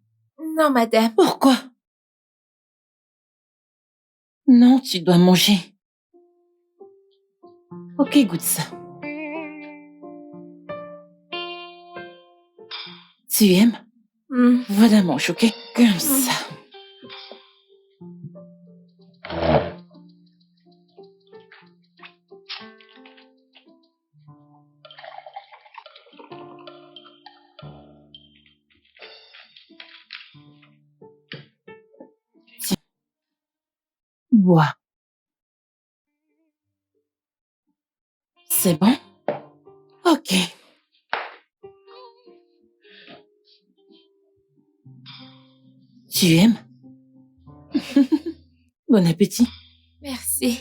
Non, madame. Pourquoi? Non, tu dois manger. Ok, goûte ça. Tu aimes? Voilà, mange, ok? Comme ça. Tiens. Bois. C'est bon? Ok. Tu aimes? Bon appétit. Merci.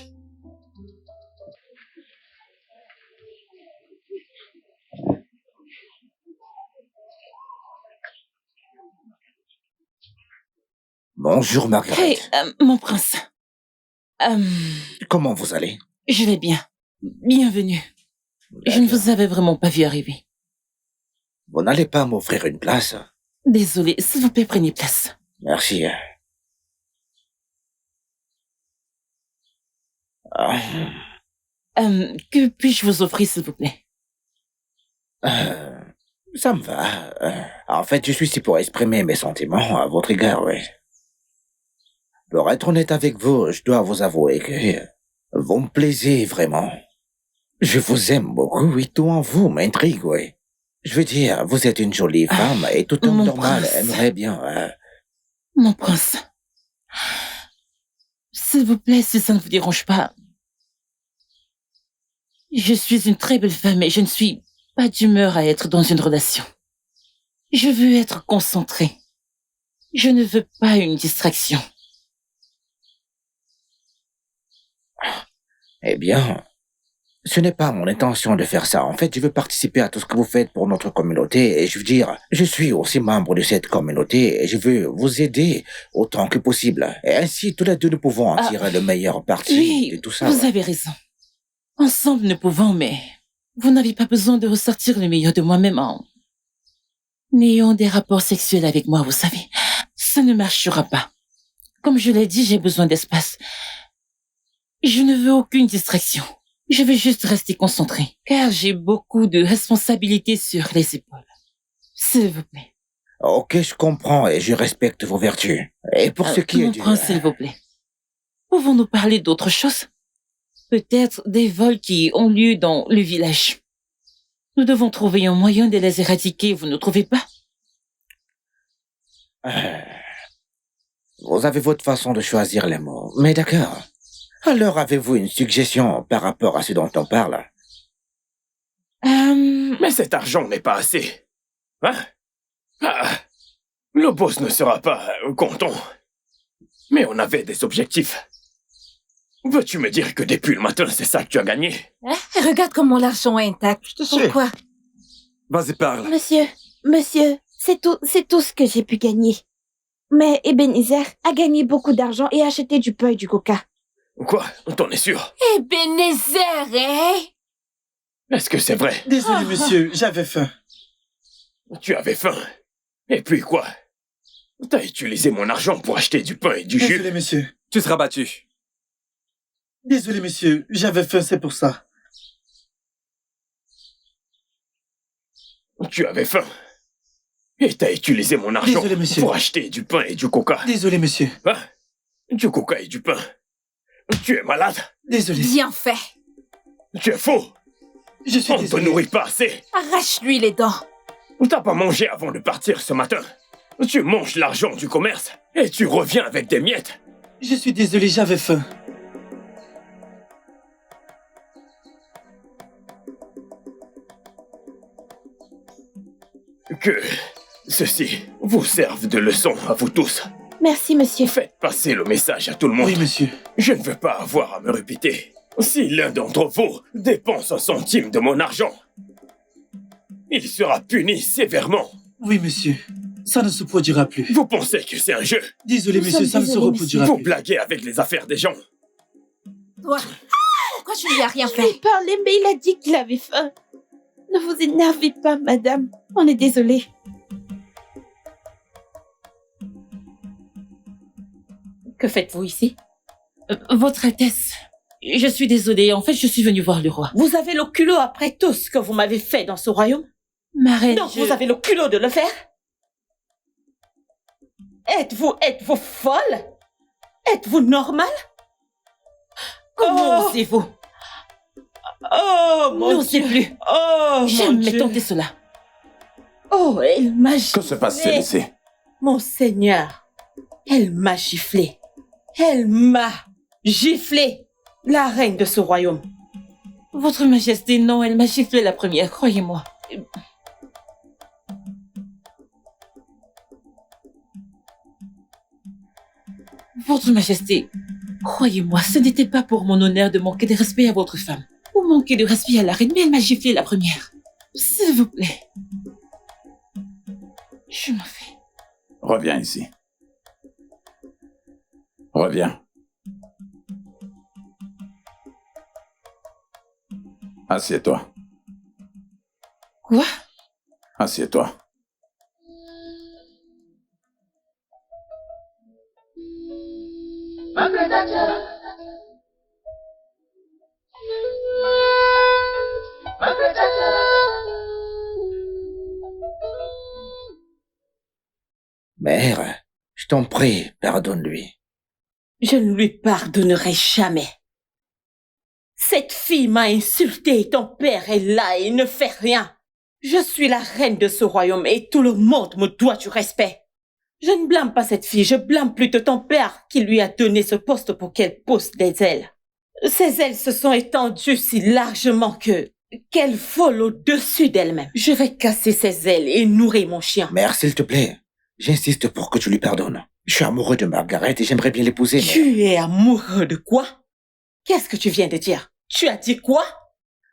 Bonjour, Margaret. Hey, mon prince. Comment vous allez? Je vais bien. Bienvenue. Je ne vous avais vraiment pas vu arriver. Vous n'allez pas m'offrir une place? Désolée, s'il vous plaît, prenez place. Merci. Que puis-je vous offrir, s'il vous plaît? Ça me va. En fait, je suis ici pour exprimer mes sentiments à votre égard, oui. Pour être honnête avec vous, je dois vous avouer que vous me plaisez vraiment. Je vous aime beaucoup, oui, tout en vous m'intrigue, oui. Je veux dire, vous êtes une jolie femme et tout homme normal prince. aimerait bien... Mon prince. S'il vous plaît, si ça ne vous dérange pas. Je suis une très belle femme et je ne suis pas d'humeur à être dans une relation. Je veux être concentrée. Je ne veux pas une distraction. Eh bien, ce n'est pas mon intention de faire ça. En fait, je veux participer à tout ce que vous faites pour notre communauté et je veux dire, je suis aussi membre de cette communauté et je veux vous aider autant que possible. Et ainsi, tous les deux, nous pouvons en tirer le meilleur parti de tout ça. Vous avez raison. Ensemble, nous pouvons, mais vous n'avez pas besoin de ressortir le meilleur de moi-même en ayant des rapports sexuels avec moi, vous savez. Ça ne marchera pas. Comme je l'ai dit, j'ai besoin d'espace. Je ne veux aucune distraction. Je veux juste rester concentrée, car j'ai beaucoup de responsabilités sur les épaules. S'il vous plaît. Ok, je comprends et je respecte vos vertus. Et pour ce qui est Mon du... prince, s'il vous plaît. Pouvons-nous parler d'autre chose? Peut-être des vols qui ont lieu dans le village. Nous devons trouver un moyen de les éradiquer, vous ne trouvez pas? Vous avez votre façon de choisir les mots, mais d'accord. Alors avez-vous une suggestion par rapport à ce dont on parle? Mais cet argent n'est pas assez. Hein? Le boss ne sera pas content. Mais on avait des objectifs. Veux-tu me dire que depuis le matin, c'est ça que tu as gagné? Hein? Regarde comment l'argent est intact. Pourquoi? Vas-y, parle. Monsieur, c'est tout ce que j'ai pu gagner. Mais Ebenezer a gagné beaucoup d'argent et a acheté du pain et du coca. Quoi? T'en es sûr? Ebenezer, hein? Est-ce que c'est vrai? Désolé, monsieur, j'avais faim. Tu avais faim? Et puis quoi? T'as utilisé mon argent pour acheter du pain et du jus? Désolé, monsieur. Tu seras battu. Désolé, monsieur, j'avais faim, c'est pour ça. Tu avais faim? Et t'as utilisé mon argent Désolé, monsieur. pour acheter du pain et du coca? Désolé, monsieur. Hein? Du coca et du pain? Tu es malade? Désolé. Bien fait. Tu es faux? Je suis On ne te désolé. nourrit pas assez. Arrache-lui les dents. T'as pas mangé avant de partir ce matin. Tu manges l'argent du commerce et tu reviens avec des miettes. Je suis désolé, j'avais faim. Que ceci vous serve de leçon à vous tous. Merci, monsieur. Faites passer le message à tout le monde. Oui, monsieur. Je ne veux pas avoir à me répéter. Si l'un d'entre vous dépense un centime de mon argent, il sera puni sévèrement. Oui, monsieur. Ça ne se produira plus. Vous pensez que c'est un jeu? Désolé, monsieur, ça ne se reproduira Vous plus. blaguez avec les affaires des gens. Toi, pourquoi tu lui as rien Je fait? lui ai parlé, mais il a dit qu'il avait faim. Ne vous énervez pas, madame. On est désolé. Que faites-vous ici? Votre Altesse, je suis désolée. En fait, je suis venue voir le roi. Vous avez le culot après tout ce que vous m'avez fait dans ce royaume? Ma reine, Donc vous avez le culot de le faire? Êtes-vous folle? Êtes-vous normale? Comment osez-vous? Oh mon N'osez Dieu! plus. Oh mon Jamais Dieu! tenter cela. Oh, elle m'a giflé. Que se passe-t-il ici? Mon Seigneur, elle m'a giflé. Elle m'a giflé, la reine de ce royaume. Votre Majesté, non, elle m'a giflé la première, croyez-moi. Votre Majesté, croyez-moi, ce n'était pas pour mon honneur de manquer de respect à votre femme, ou manquer de respect à la reine, mais elle m'a giflé la première. S'il vous plaît. Je m'en vais. Reviens ici. Reviens. Assieds-toi. Quoi? Assieds-toi. Mère, je t'en prie, pardonne-lui. Je ne lui pardonnerai jamais. Cette fille m'a insulté, ton père est là et ne fait rien. Je suis la reine de ce royaume et tout le monde me doit du respect. Je ne blâme pas cette fille, je blâme plutôt ton père qui lui a donné ce poste pour qu'elle pousse des ailes. Ses ailes se sont étendues si largement qu'elle vole au-dessus d'elle-même. Je vais casser ses ailes et nourrir mon chien. Mère, s'il te plaît, j'insiste pour que tu lui pardonnes. Je suis amoureux de Margaret et j'aimerais bien l'épouser, mais... Tu es amoureux de quoi? Qu'est-ce que tu viens de dire? Tu as dit quoi?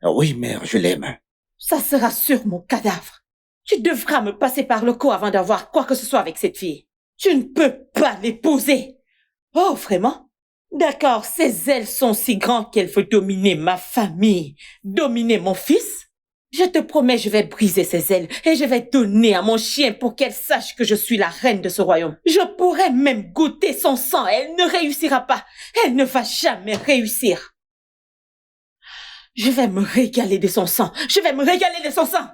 Oui, mère, je l'aime. Ça sera sur mon cadavre. Tu devras me passer par le cou avant d'avoir quoi que ce soit avec cette fille. Tu ne peux pas l'épouser. Oh, vraiment? D'accord, ses ailes sont si grandes qu'elle veut dominer ma famille, dominer mon fils. Je te promets, je vais briser ses ailes et je vais donner à mon chien pour qu'elle sache que je suis la reine de ce royaume. Je pourrais même goûter son sang. Elle ne réussira pas. Elle ne va jamais réussir. Je vais me régaler de son sang. Je vais me régaler de son sang.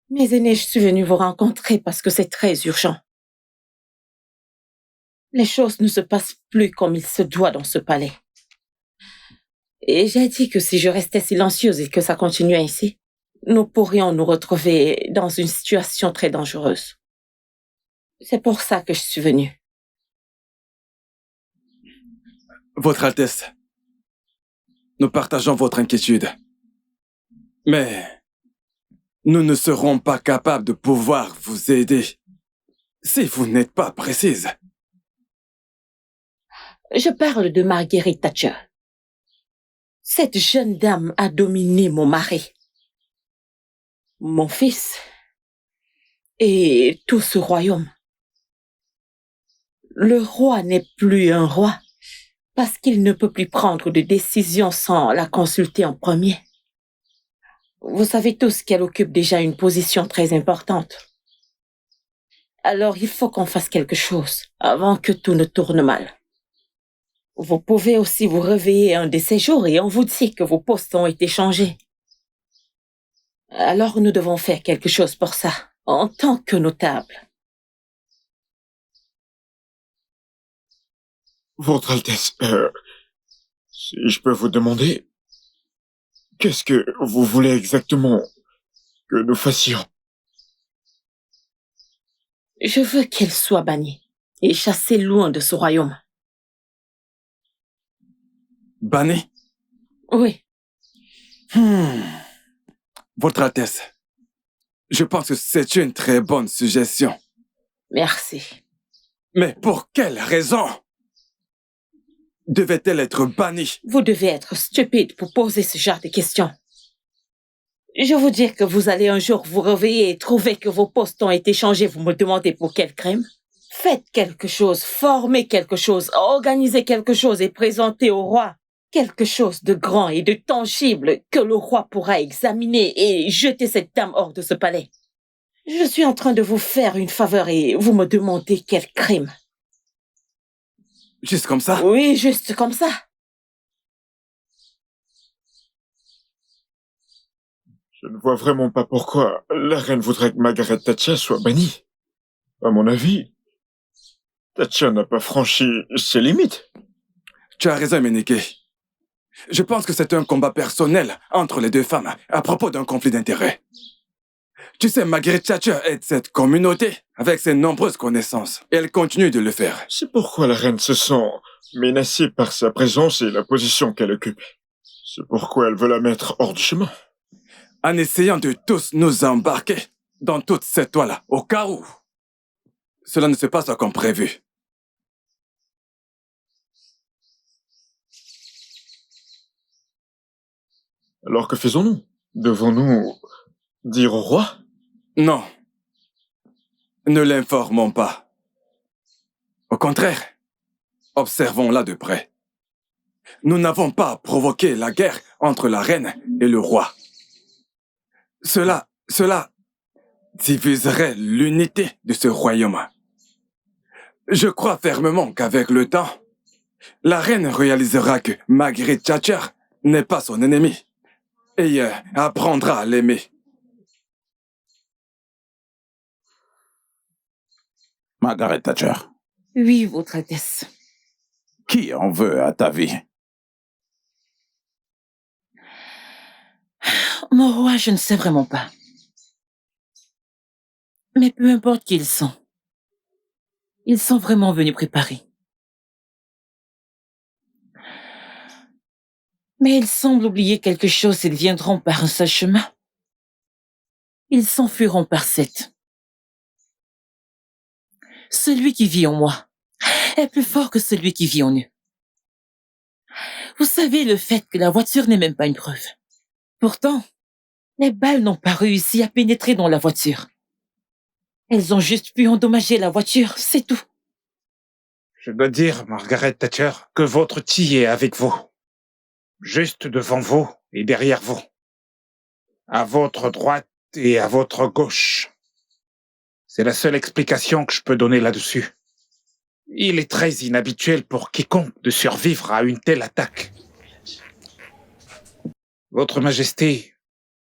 Mes aînés, je suis venue vous rencontrer parce que c'est très urgent. Les choses ne se passent plus comme il se doit dans ce palais. Et j'ai dit que si je restais silencieuse et que ça continuait ainsi, nous pourrions nous retrouver dans une situation très dangereuse. C'est pour ça que je suis venue. Votre Altesse, nous partageons votre inquiétude. Mais nous ne serons pas capables de pouvoir vous aider si vous n'êtes pas précise. Je parle de Margaret Thatcher. Cette jeune dame a dominé mon mari, mon fils et tout ce royaume. Le roi n'est plus un roi parce qu'il ne peut plus prendre de décision sans la consulter en premier. Vous savez tous qu'elle occupe déjà une position très importante. Alors il faut qu'on fasse quelque chose avant que tout ne tourne mal. Vous pouvez aussi vous réveiller un de ces jours et on vous dit que vos postes ont été changés. Alors nous devons faire quelque chose pour ça, en tant que notable. Votre Altesse, si je peux vous demander, qu'est-ce que vous voulez exactement que nous fassions? Je veux qu'elle soit bannie et chassée loin de ce royaume. Banni? Oui. Votre Altesse, je pense que c'est une très bonne suggestion. Merci. Mais pour quelle raison devait-elle être bannie? Vous devez être stupide pour poser ce genre de questions. Je vous dis que vous allez un jour vous réveiller et trouver que vos postes ont été changés. Vous me demandez pour quel crime? Faites quelque chose, formez quelque chose, organisez quelque chose et présentez au roi quelque chose de grand et de tangible que le roi pourra examiner et jeter cette dame hors de ce palais. Je suis en train de vous faire une faveur et vous me demandez quel crime. Juste comme ça? Oui, juste comme ça. Je ne vois vraiment pas pourquoi la reine voudrait que Margaret Thatcher soit bannie. À mon avis, Thatcher n'a pas franchi ses limites. Tu as raison, Menike. Je pense que c'est un combat personnel entre les deux femmes à propos d'un conflit d'intérêts. Tu sais, Margaret Thatcher aide cette communauté avec ses nombreuses connaissances. Et elle continue de le faire. C'est pourquoi la reine se sent menacée par sa présence et la position qu'elle occupe. C'est pourquoi elle veut la mettre hors du chemin. En essayant de tous nous embarquer dans toute cette toile, au cas où cela ne se passe comme prévu. Alors que faisons-nous? Devons-nous dire au roi? Non. Ne l'informons pas. Au contraire, observons-la de près. Nous n'avons pas provoqué la guerre entre la reine et le roi. Cela diviserait l'unité de ce royaume. Je crois fermement qu'avec le temps, la reine réalisera que Margaret Thatcher n'est pas son ennemi et apprendra à l'aimer. Margaret Thatcher, Oui, Votre Altesse. qui en veut à ta vie? Mon roi, je ne sais vraiment pas. Mais peu importe qui ils sont vraiment venus préparer. Mais ils semblent oublier quelque chose s'ils viendront par un seul chemin. Ils s'enfuiront par 7. Celui qui vit en moi est plus fort que celui qui vit en eux. Vous savez, le fait que la voiture n'est même pas une preuve. Pourtant, les balles n'ont pas réussi à pénétrer dans la voiture. Elles ont juste pu endommager la voiture, c'est tout. Je dois dire, Margaret Thatcher, que votre ti est avec vous. Juste devant vous et derrière vous. À votre droite et à votre gauche. C'est la seule explication que je peux donner là-dessus. Il est très inhabituel pour quiconque de survivre à une telle attaque. Votre Majesté,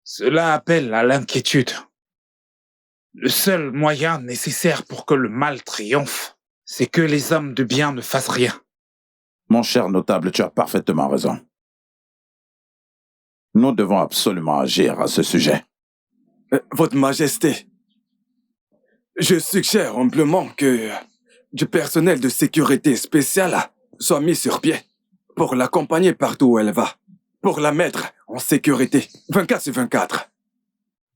cela appelle à l'inquiétude. Le seul moyen nécessaire pour que le mal triomphe, c'est que les hommes de bien ne fassent rien. Mon cher notable, tu as parfaitement raison. Nous devons absolument agir à ce sujet. Votre Majesté, je suggère humblement que du personnel de sécurité spéciale soit mis sur pied pour l'accompagner partout où elle va, pour la mettre en sécurité 24/24.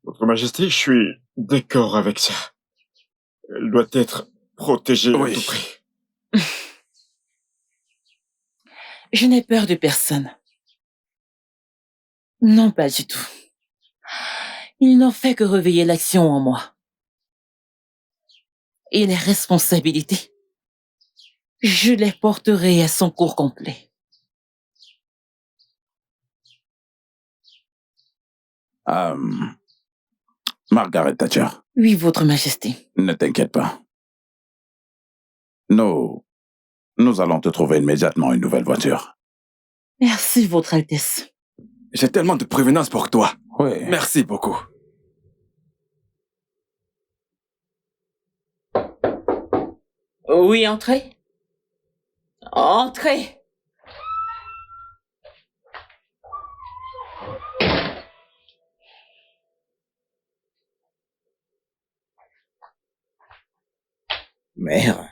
Votre Majesté, je suis d'accord avec ça. Elle doit être protégée à tout prix. Je n'ai peur de personne. Non, pas du tout. Il n'en fait que réveiller l'action en moi. Et les responsabilités, je les porterai à son cours complet. Margaret Thatcher. Oui, Votre Majesté. Ne t'inquiète pas. Nous allons te trouver immédiatement une nouvelle voiture. Merci, Votre Altesse. J'ai tellement de prévenance pour toi. Oui. Merci beaucoup. Oui, entrez. Entrez. Mère,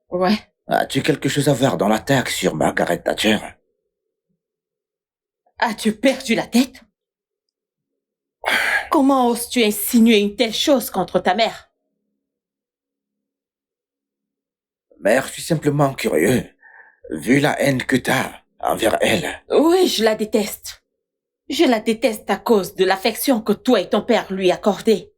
Ouais. as-tu quelque chose à voir dans l'attaque sur Margaret Thatcher? As-tu perdu la tête? Comment oses-tu insinuer une telle chose contre ta mère? Mère, je suis simplement curieux, vu la haine que t'as envers elle. Oui, je la déteste. Je la déteste à cause de l'affection que toi et ton père lui accordaient.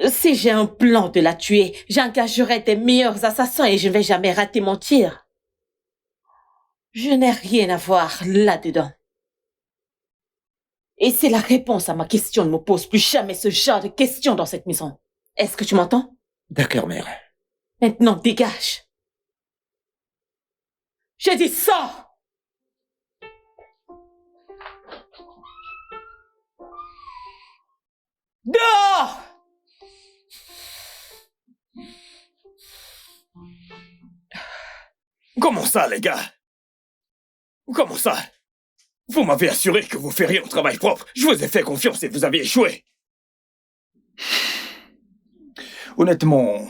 Si j'ai un plan de la tuer, j'engagerai des meilleurs assassins et je ne vais jamais rater mon tir. Je n'ai rien à voir là-dedans. Et c'est la réponse à ma question. Ne me pose plus jamais ce genre de questions dans cette maison. Est-ce que tu m'entends? D'accord, mère. Maintenant, dégage. J'ai dit sors! Dehors! Comment ça, les gars? Comment ça? Vous m'avez assuré que vous feriez un travail propre. Je vous ai fait confiance et vous avez échoué. Honnêtement,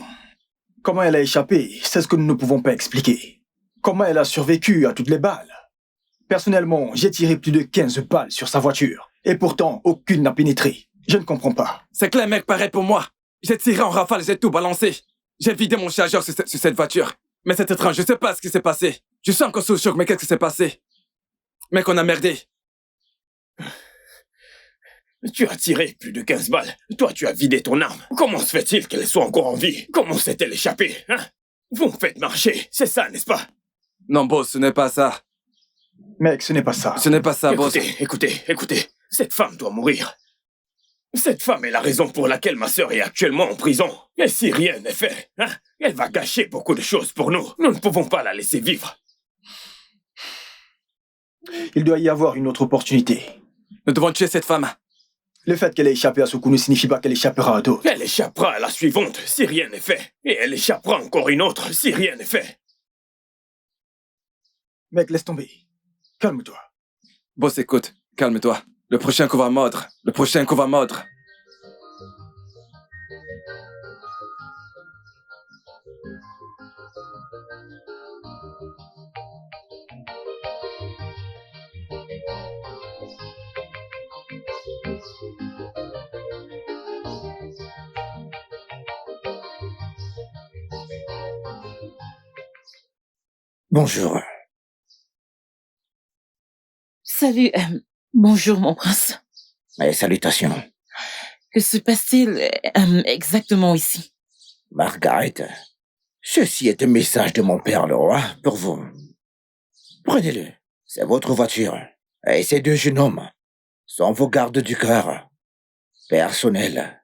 comment elle a échappé, c'est ce que nous ne pouvons pas expliquer. Comment elle a survécu à toutes les balles? Personnellement, j'ai tiré plus de 15 balles sur sa voiture. Et pourtant, aucune n'a pénétré. Je ne comprends pas. C'est que les mecs, pareil pour moi. J'ai tiré en rafale, j'ai tout balancé. J'ai vidé mon chargeur sur cette voiture. Mais c'est étrange, je sais pas ce qui s'est passé. Je suis encore sous le choc, mais qu'est-ce qui s'est passé? Mec, on a merdé. Tu as tiré plus de 15 balles. Toi, tu as vidé ton arme. Comment se fait-il qu'elle soit encore en vie? Comment s'est-elle échappée, hein? Vous me faites marcher, c'est ça, n'est-ce pas? Non, boss, ce n'est pas ça. Mec, ce n'est pas ça. Ce n'est pas ça, boss. Écoutez. Cette femme doit mourir. Cette femme est la raison pour laquelle ma sœur est actuellement en prison. Et si rien n'est fait, hein, elle va gâcher beaucoup de choses pour nous. Nous ne pouvons pas la laisser vivre. Il doit y avoir une autre opportunité. Nous devons tuer cette femme. Le fait qu'elle ait échappé à ce coup ne signifie pas qu'elle échappera à d'autres. Elle échappera à la suivante si rien n'est fait. Et elle échappera encore une autre si rien n'est fait. Mec, laisse tomber. Calme-toi. Boss, écoute, calme-toi. Le prochain coup va mordre. Le prochain coup va mordre. Bonjour. Salut, bonjour mon prince. Et salutations. Que se passe-t-il exactement ici? Margaret, ceci est un message de mon père le roi pour vous. Prenez-le, c'est votre voiture. Et ces deux jeunes hommes sont vos gardes du cœur. Personnels.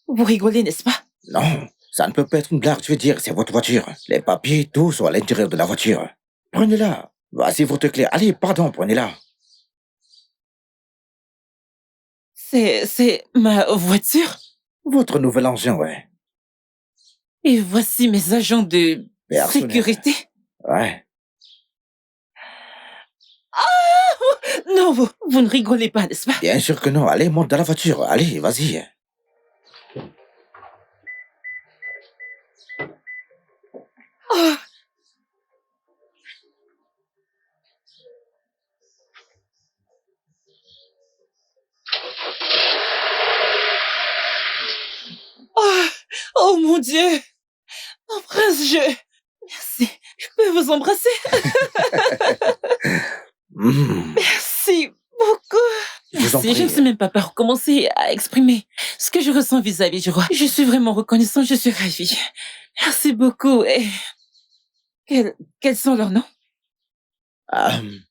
Vous rigolez, n'est-ce pas? Non, ça ne peut pas être une blague, je veux dire, c'est votre voiture. Les papiers, tout sont à l'intérieur de la voiture. Prenez-la. Voici votre clé. Allez, pardon, prenez-la. C'est ma voiture? Votre nouvel engin, ouais. Et voici mes agents de Personnel. sécurité? Ouais. Ah! Non, vous ne rigolez pas, n'est-ce pas? Bien sûr que non. Allez, monte dans la voiture. Allez, vas-y. Oh. Oh mon Dieu! Mon prince, Merci. Je peux vous embrasser? Merci beaucoup. Merci. Je ne sais même pas par où commencer à exprimer ce que je ressens vis-à-vis du roi. Je suis vraiment reconnaissante, je suis ravie. Merci beaucoup. Et quels sont leurs noms?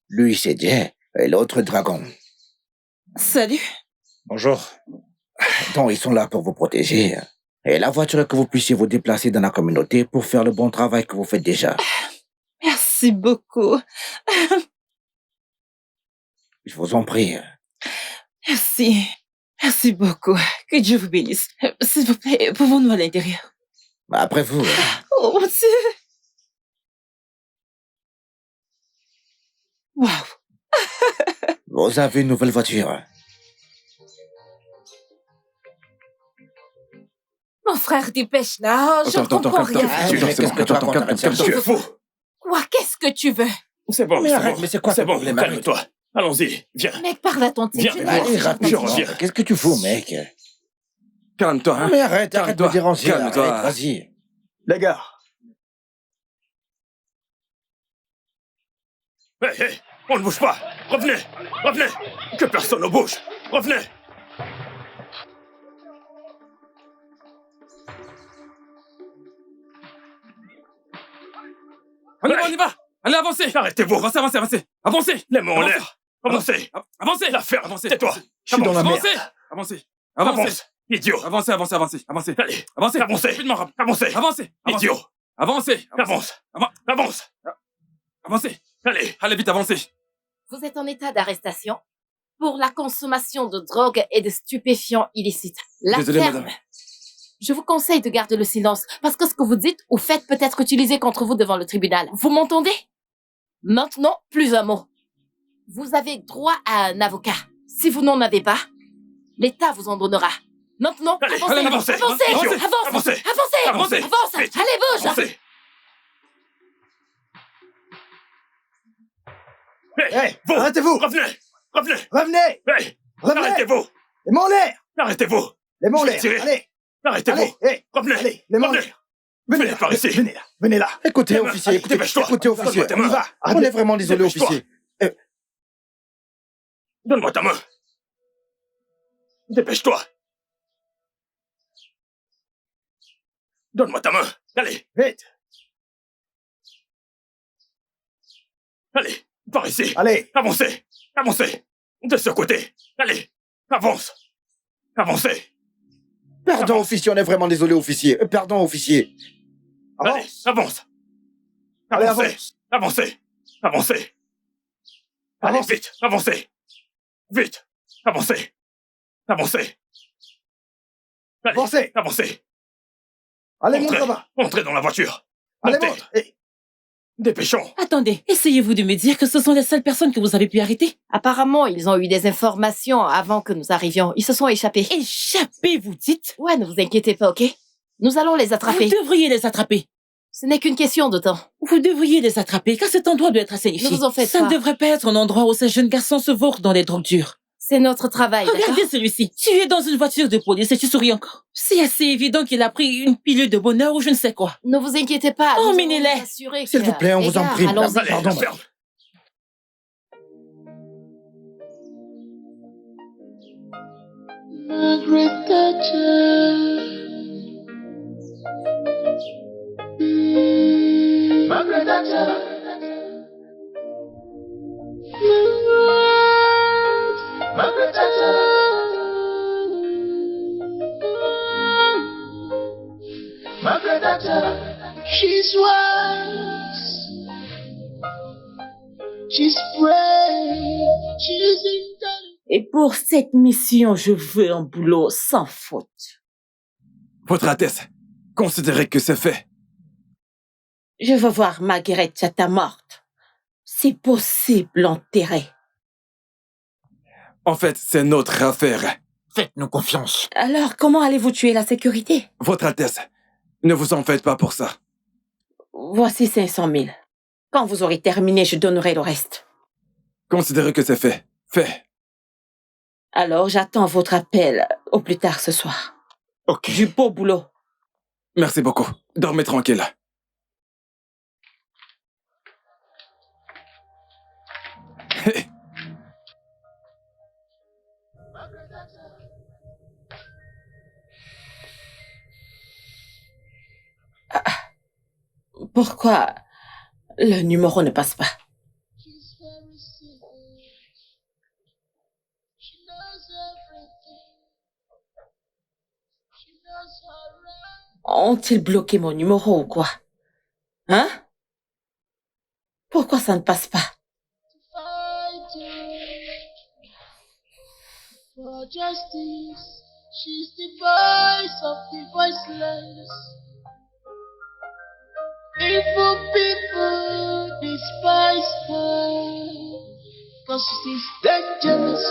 Lui, c'est Jay, et l'autre Dragon. Salut. Bonjour. Donc, ils sont là pour vous protéger. Et la voiture est que vous puissiez vous déplacer dans la communauté pour faire le bon travail que vous faites déjà. Merci beaucoup. Je vous en prie. Merci. Merci beaucoup. Que Dieu vous bénisse. S'il vous plaît, pouvons-nous à l'intérieur? Après vous. Oh mon Dieu. Waouh. Vous avez une nouvelle voiture. Mon frère, dépêche-là, je ne comprends rien. Tu es fou. Quoi, qu'est-ce que tu veux? C'est bon, Mais c'est arrête, bon. mais c'est quoi C'est ton bon, problème? calme-toi. Allons-y, viens. Mec, parle à ton Viens, type. Allez, rapidement. je reviens. Qu'est-ce que tu fous, mec? Calme-toi, hein. Mais arrête de me déranger. Calme-toi. Arrête, vas-y. Les gars. Hé, on ne bouge pas. Revenez. Que personne ne bouge. Revenez. Allez, on y va. Allez, avancez. Arrêtez-vous. Avancez. Avancez. Les mains en l'air. Avancez. Avancez. L'affaire. Avancez. Tais-toi. Je suis dans la merde. Avancez. Avance. Idiot. Avancez. Allez. Avancez. Avancez. Rapidement. Avancez. Avancez. Idiot. Avancez. Avance. Avancez. Allez. Allez vite, avancez. Vous êtes en état d'arrestation pour la consommation de drogue et de stupéfiants illicites. La Désolé, ferme. madame. Je vous conseille de garder le silence parce que ce que vous dites ou faites peut être utilisé contre vous devant le tribunal. Vous m'entendez? Maintenant, plus un mot. Vous avez droit à un avocat. Si vous n'en avez pas, l'État vous en donnera. Maintenant, Allez, avancez, avancez. avancez, Avancez. Avance. Vite. Allez, bouge. Avancez. Hey, vous, arrêtez-vous. Revenez. Revenez. Hey, Revenez. arrêtez-vous. Les mains en l'air. Arrêtez-vous. Les mains en Je vais l'air. tirer. Allez. Arrêtez-vous. Allez. Hey. Revenez. Allez, les mains en Revenez. l'air. Venez Venez là. par ici. Venez là. Venez là. Écoutez, Demain, officier, allez, dépêche-toi. écoutez, officier. Donne-moi ta main. On y va. On est vraiment désolé, Dépêche-toi. officier. Donne-moi ta main. Dépêche-toi. Donne-moi ta main. Allez. Vite. Allez, par ici. Allez. Avancez. Avancez. De ce côté. Allez. Avance. Avancez. Pardon, officier, on est vraiment désolé, officier. Pardon, officier. Allez, avance. Allez, Avancez. avance. Avancez. Avancez. Allez, Avance. vite. Avancez. Vite. Avancez. Avancez. Allez, Avancez. avancez. Allez, monte Entrez. là-bas. Entrez dans la voiture. Allez, Montez. monte. Hey. Dépêchons. Attendez, essayez-vous de me dire que ce sont les seules personnes que vous avez pu arrêter? Apparemment, ils ont eu des informations avant que nous arrivions. Ils se sont échappés. Échappés, vous dites? Ouais, ne vous inquiétez pas, ok? Nous allons les attraper. Vous devriez les attraper. Ce n'est qu'une question de temps. Vous devriez les attraper, car cet endroit doit être assainifié. Ne vous en faites Ça pas. ne devrait pas être un endroit où ces jeunes garçons se vautrent dans les drogues dures. C'est notre travail, d'accord? Regardez celui-ci. Tu es dans une voiture de police et tu souris encore. C'est assez évident qu'il a pris une pilule de bonheur ou je ne sais quoi. Ne vous inquiétez pas. nous allons Emmenez-les. nous assurer S'il que- vous plaît, on vous en Les gars, prie. allons-y. Allez, Pardon. ferme. Margaret Thatcher. Margaret Thatcher. Margaret Thatcher. Margaret Thatcher. She's wise. She's brave. She's intelligent. Et pour cette mission, je veux un boulot sans faute. Votre Altesse, considérez que c'est fait. Je veux voir Margaret Chata morte. Si possible, enterrée. En fait, c'est notre affaire. Faites-nous confiance. Alors, comment allez-vous tuer la sécurité? Votre Altesse, ne vous en faites pas pour ça. Voici 500 000. Quand vous aurez terminé, je donnerai le reste. Considérez que c'est fait. Fait. Alors, j'attends votre appel au plus tard ce soir. Ok. Du beau boulot. Merci beaucoup. Dormez tranquille. Pourquoi le numéro ne passe pas? She's very simple. She knows everything. She knows her right. Ont-ils bloqué mon numéro ou quoi? Hein? Pourquoi ça ne passe pas? For justice, she's the voice of the voiceless. Evil people despise her, 'cause she's dangerous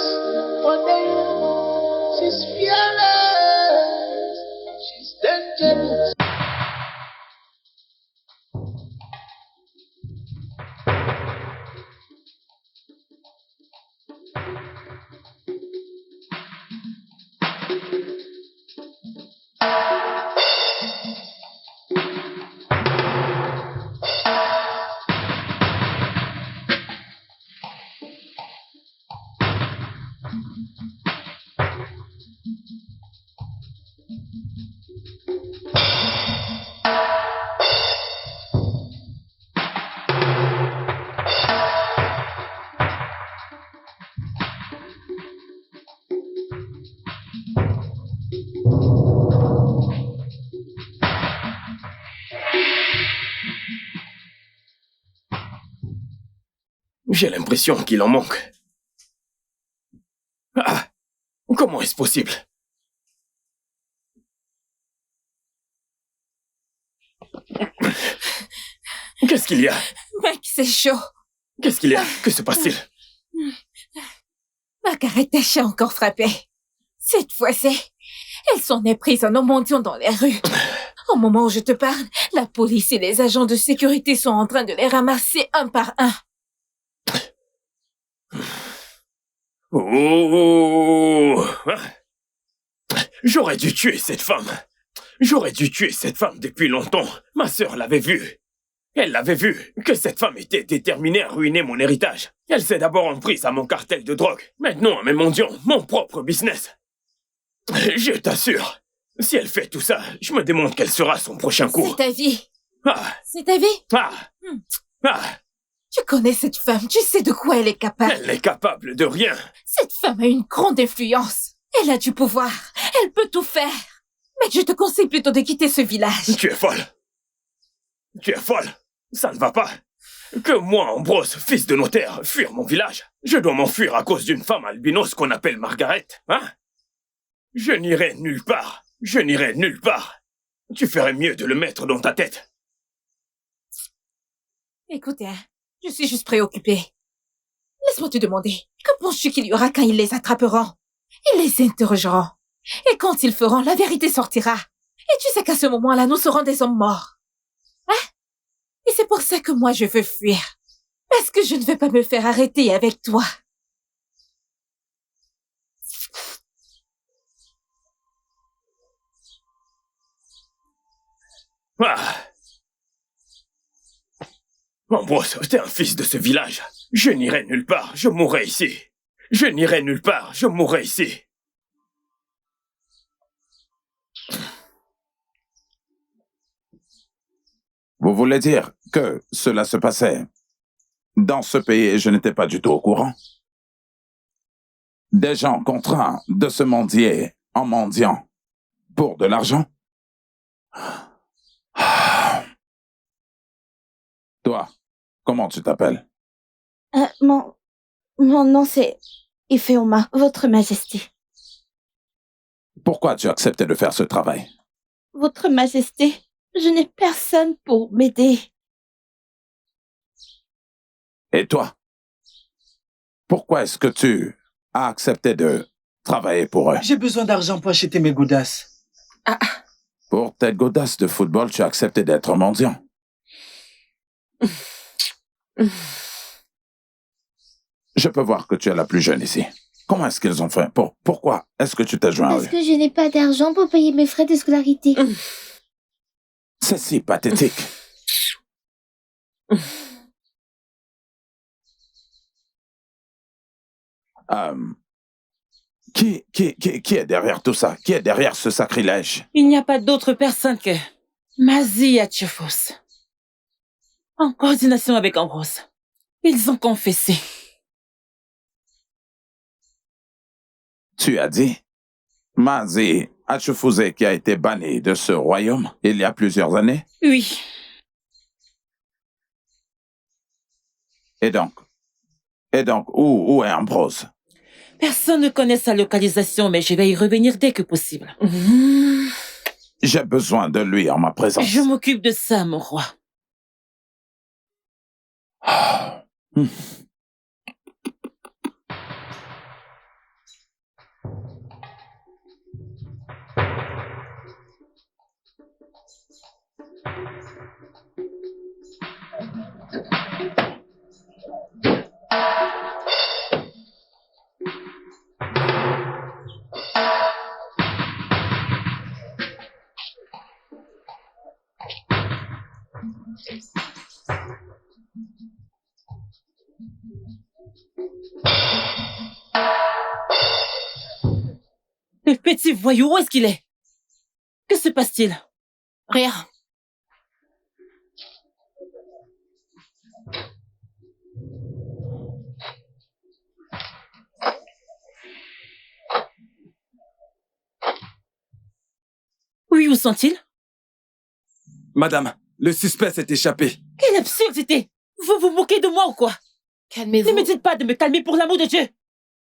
for them. She's fearless, she's dangerous. J'ai l'impression qu'il en manque. Ah! Comment est-ce possible? Qu'est-ce qu'il y a? Mec, c'est chaud. Qu'est-ce qu'il y a? Que se passe-t-il? Margaret Thatcher a encore frappé. Cette fois-ci, elles s'en est prise à nos mendiants dans les rues. Au moment où je te parle, la police et les agents de sécurité sont en train de les ramasser un par un. Oh! J'aurais dû tuer cette femme. J'aurais dû tuer cette femme depuis longtemps. Ma sœur l'avait vu. Elle l'avait vu, que cette femme était déterminée à ruiner mon héritage. Elle s'est d'abord en prise à mon cartel de drogue. Maintenant à mes mendiants, mon propre business. Je t'assure, si elle fait tout ça, je me demande quel sera son prochain coup. C'est ta vie. Ah! C'est ta vie. Ah! Ah! Tu connais cette femme, tu sais de quoi elle est capable. Elle n'est capable de rien. Cette femme a une grande influence. Elle a du pouvoir. Elle peut tout faire. Mais je te conseille plutôt de quitter ce village. Tu es folle. Tu es folle. Ça ne va pas. Que moi, Ambrose, fils de notaire, fuir mon village. Je dois m'enfuir à cause d'une femme albinos qu'on appelle Margaret. Hein? Je n'irai nulle part. Je n'irai nulle part. Tu ferais mieux de le mettre dans ta tête. Écoutez, je suis juste préoccupée. Laisse-moi te demander, que penses-tu qu'il y aura quand ils les attraperont? Ils les interrogeront. Et quand ils feront, la vérité sortira. Et tu sais qu'à ce moment-là, nous serons des hommes morts. Hein? Et c'est pour ça que moi, je veux fuir. Parce que je ne veux pas me faire arrêter avec toi. Ah! Ambrose, t'es un fils de ce village. Je n'irai nulle part, je mourrai ici. Je n'irai nulle part, je mourrai ici. Vous voulez dire que cela se passait dans ce pays et je n'étais pas du tout au courant? Des gens contraints de se mendier en mendiant pour de l'argent? Toi, comment tu t'appelles? Mon nom c'est Ifeoma, Votre Majesté. Pourquoi tu as accepté de faire ce travail? Votre Majesté, je n'ai personne pour m'aider. Et toi? Pourquoi est-ce que tu as accepté de travailler pour eux? J'ai besoin d'argent pour acheter mes godasses. Pour tes godasses de football, tu as accepté d'être mendiant. Je peux voir que tu es la plus jeune ici. Comment est-ce qu'ils ont fait? Pourquoi est-ce que tu t'es joint à eux? Parce que je n'ai pas d'argent pour payer mes frais de scolarité. C'est si pathétique. Qui est derrière tout ça? Qui est derrière ce sacrilège? Il n'y a pas d'autre personne que Mazi Atchefos. En coordination avec Ambrose. Ils ont confessé. Tu as dit Mazi Atchefouze qui a été banni de ce royaume il y a plusieurs années? Oui. Et donc, où est Ambrose? Personne ne connaît sa localisation, mais je vais y revenir dès que possible. J'ai besoin de lui en ma présence. Je m'occupe de ça, mon roi. Le petit voyou, où est-ce qu'il est? Que se passe-t-il? Rien. Oui, où sont-ils? Madame, le suspect s'est échappé. Quelle absurdité! Vous vous moquez de moi ou quoi? Calmez-vous. Ne me dites pas de me calmer pour l'amour de Dieu.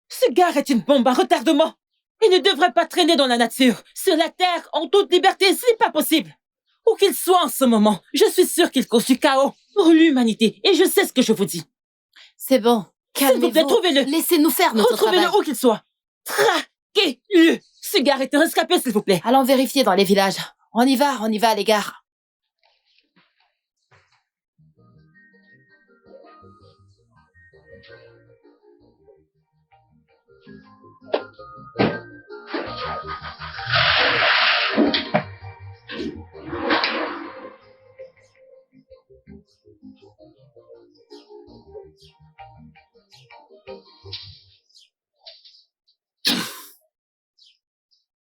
Ce gars est une bombe à retardement. Il ne devrait pas traîner dans la nature, sur la terre, en toute liberté, c'est pas possible. Où qu'il soit en ce moment, je suis sûre qu'il cause du chaos pour l'humanité. Et je sais ce que je vous dis. C'est bon. Calmez-vous. S'il vous plaît, trouvez-le. Laissez-nous faire notre travail. Retrouvez-le où qu'il soit. Traquez-le. Ce gars est un rescapé, s'il vous plaît. Allons vérifier dans les villages. On y va, les gars.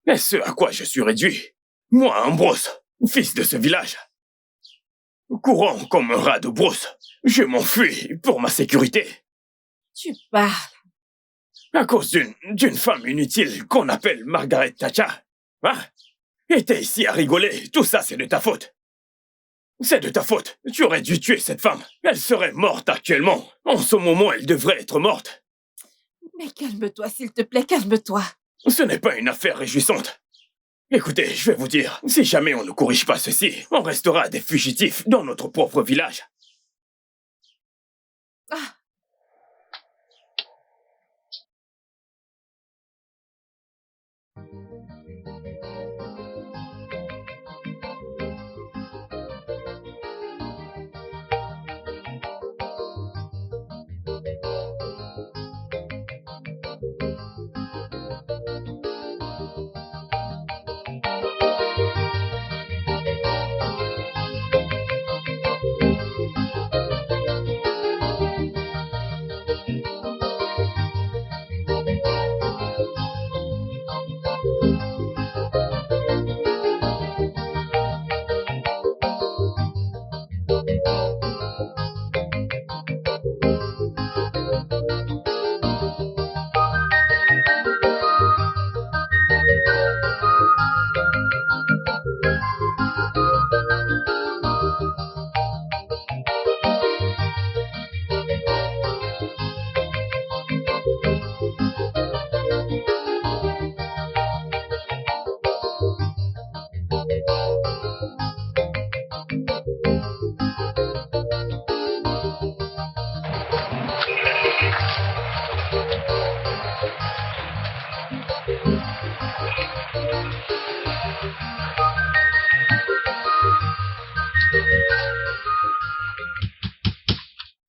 Et ce à quoi je suis réduit, moi, Ambrose, fils de ce village, courant comme un rat de brousse, je m'enfuis pour ma sécurité. Tu parles. À cause d'une femme inutile qu'on appelle Margaret Thatcher. Hein? Et t'es ici à rigoler, tout ça c'est de ta faute. C'est de ta faute, tu aurais dû tuer cette femme. Elle serait morte actuellement. En ce moment, elle devrait être morte. Mais calme-toi, s'il te plaît, calme-toi. Ce n'est pas une affaire réjouissante. Écoutez, je vais vous dire, si jamais on ne corrige pas ceci, on restera des fugitifs dans notre propre village. Ah.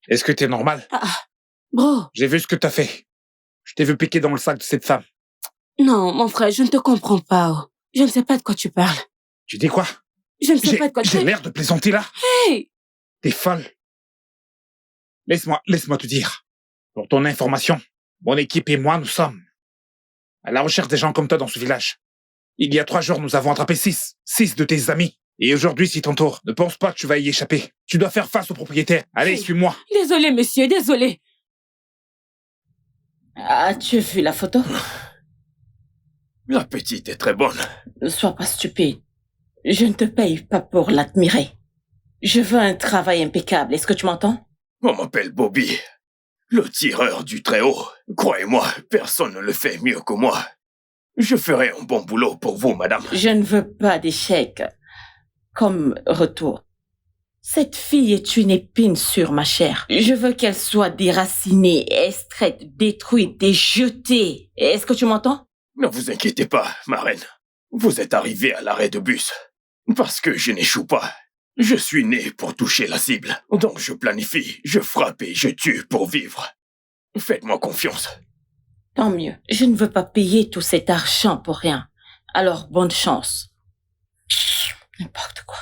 Est-ce que t'es normal? Bro. J'ai vu ce que t'as fait. Je t'ai vu piquer dans le sac de cette femme. Non, mon frère, je ne te comprends pas. Oh. Je ne sais pas de quoi tu parles. Tu dis quoi? Je ne sais pas de quoi tu parles. J'ai l'air de plaisanter là? Hey! T'es folle. Laisse-moi te dire. Pour ton information, mon équipe et moi, nous sommes à la recherche des gens comme toi dans ce village. Il y a 3 jours, nous avons attrapé 6 de tes amis. Et aujourd'hui, c'est ton tour. Ne pense pas que tu vas y échapper. Tu dois faire face au propriétaire. Allez, suis-moi. Désolé, monsieur, désolé. As-tu vu la photo? La petite est très bonne. Ne sois pas stupide. Je ne te paye pas pour l'admirer. Je veux un travail impeccable. Est-ce que tu m'entends? On m'appelle Bobby, le tireur du Très-Haut. Croyez-moi, personne ne le fait mieux que moi. Je ferai un bon boulot pour vous, madame. Je ne veux pas d'échec comme retour. Cette fille est une épine sur ma chair. Je veux qu'elle soit déracinée, extraite, détruite et jetée. Est-ce que tu m'entends? Ne vous inquiétez pas, ma reine. Vous êtes arrivée à l'arrêt de bus. Parce que je n'échoue pas. Je suis né pour toucher la cible. Donc je planifie, je frappe et je tue pour vivre. Faites-moi confiance. Tant mieux. Je ne veux pas payer tout cet argent pour rien. Alors, bonne chance. N'importe quoi.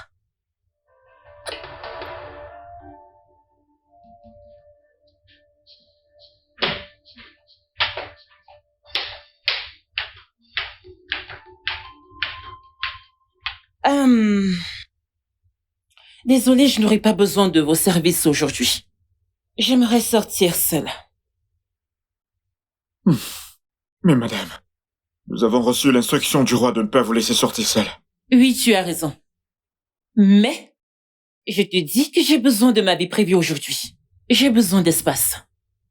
Désolée, je n'aurai pas besoin de vos services aujourd'hui. J'aimerais sortir seule. Mais madame, nous avons reçu l'instruction du roi de ne pas vous laisser sortir seule. Oui, tu as raison. Mais, je te dis que j'ai besoin de ma vie privée aujourd'hui. J'ai besoin d'espace.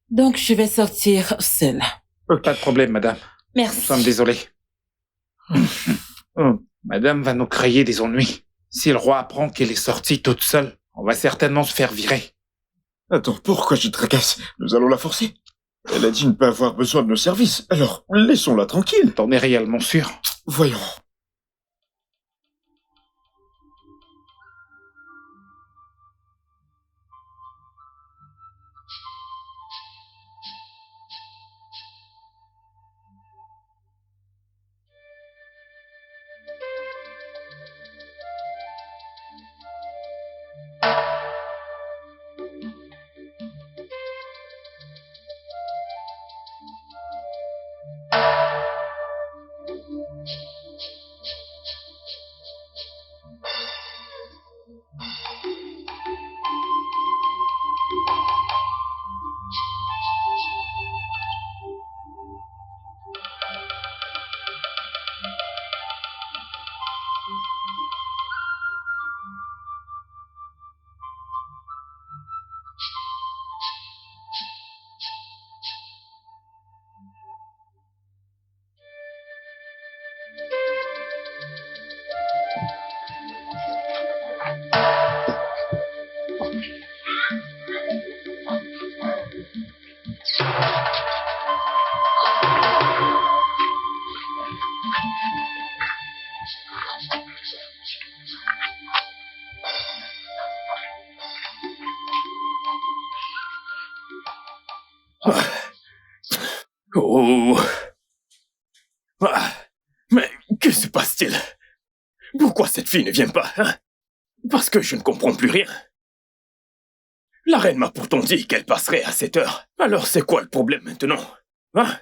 Donc, je vais sortir seule. Pas de problème, madame. Merci. Nous sommes désolés. Madame va nous créer des ennuis. Si le roi apprend qu'elle est sortie toute seule, on va certainement se faire virer. Attends, pourquoi je tracasse? Nous allons la forcer. Elle a dit ne pas avoir besoin de nos services, alors laissons-la tranquille. T'en es réellement sûr? Voyons. Oh. Mais que se passe-t-il? Pourquoi cette fille ne vient pas, hein? Parce que je ne comprends plus rien. La reine m'a pourtant dit qu'elle passerait à cette heure. Alors c'est quoi le problème maintenant, hein?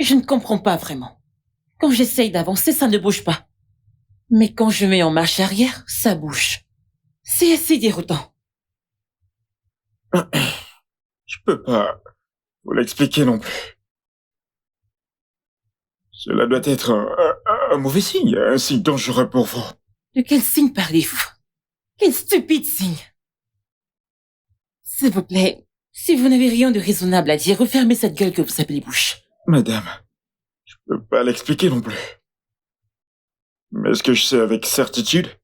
Je ne comprends pas vraiment. Quand j'essaye d'avancer, ça ne bouge pas. Mais quand je mets en marche arrière, ça bouge. C'est assez déroutant. Je peux pas vous l'expliquer non plus. Cela doit être un mauvais signe, un signe dangereux pour vous. De quel signe parlez-vous? Quel stupide signe! S'il vous plaît, si vous n'avez rien de raisonnable à dire, refermez cette gueule que vous appelez bouche. Madame, je peux pas l'expliquer non plus. Mais ce que je sais avec certitude,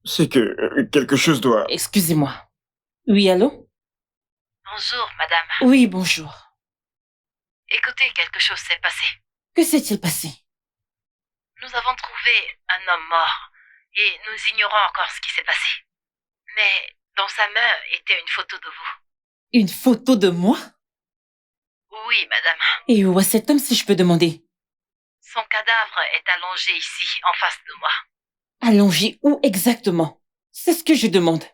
c'est que quelque chose doit... Excusez-moi. Oui, allô? Bonjour, madame. Oui, bonjour. Écoutez, quelque chose s'est passé. Que s'est-il passé? Nous avons trouvé un homme mort et nous ignorons encore ce qui s'est passé. Mais dans sa main était une photo de vous. Une photo de moi? Oui, madame. Et où est cet homme, si je peux demander? Son cadavre est allongé ici, en face de moi. Allongé où exactement? C'est ce que je demande.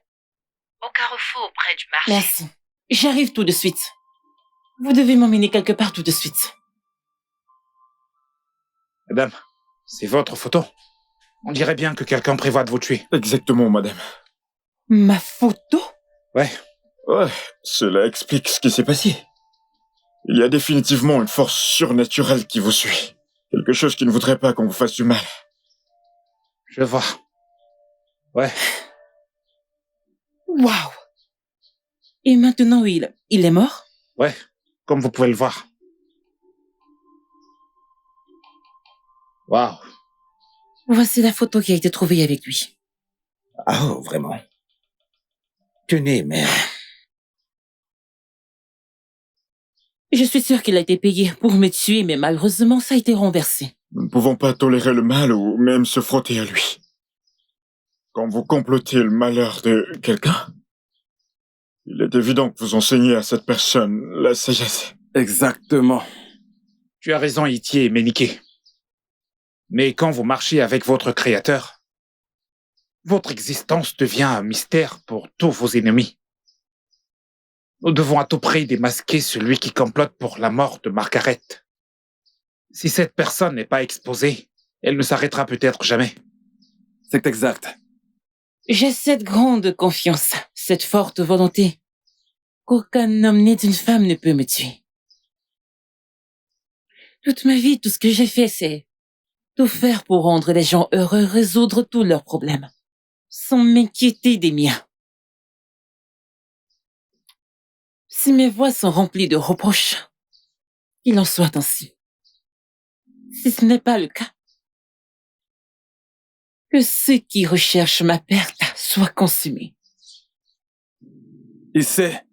Au carrefour, près du marché. Merci. J'arrive tout de suite. Vous devez m'emmener quelque part tout de suite. Madame, c'est votre photo. On dirait bien que quelqu'un prévoit de vous tuer. Exactement, madame. Ma photo? Ouais, cela explique ce qui s'est passé. Il y a définitivement une force surnaturelle qui vous suit. Quelque chose qui ne voudrait pas qu'on vous fasse du mal. Je vois. Ouais. Waouh! Et maintenant, il est mort? Ouais, comme vous pouvez le voir. Waouh. Voici la photo qui a été trouvée avec lui. Ah, oh, vraiment? Tenez, mère. Je suis sûre qu'il a été payé pour me tuer, mais malheureusement, ça a été renversé. Nous ne pouvons pas tolérer le mal ou même se frotter à lui. Quand vous complotez le malheur de quelqu'un, il est évident que vous enseignez à cette personne la sagesse. Exactement. Tu as raison, Itier et Méniké. Mais quand vous marchez avec votre créateur, votre existence devient un mystère pour tous vos ennemis. Nous devons à tout prix démasquer celui qui complote pour la mort de Margaret. Si cette personne n'est pas exposée, elle ne s'arrêtera peut-être jamais. C'est exact. J'ai cette grande confiance, cette forte volonté, qu'aucun homme né d'une femme ne peut me tuer. Toute ma vie, tout ce que j'ai fait, c'est tout faire pour rendre les gens heureux, résoudre tous leurs problèmes, sans m'inquiéter des miens. Si mes voix sont remplies de reproches, qu'il en soit ainsi. Si ce n'est pas le cas, que ceux qui recherchent ma perte soient consumés. Il sait.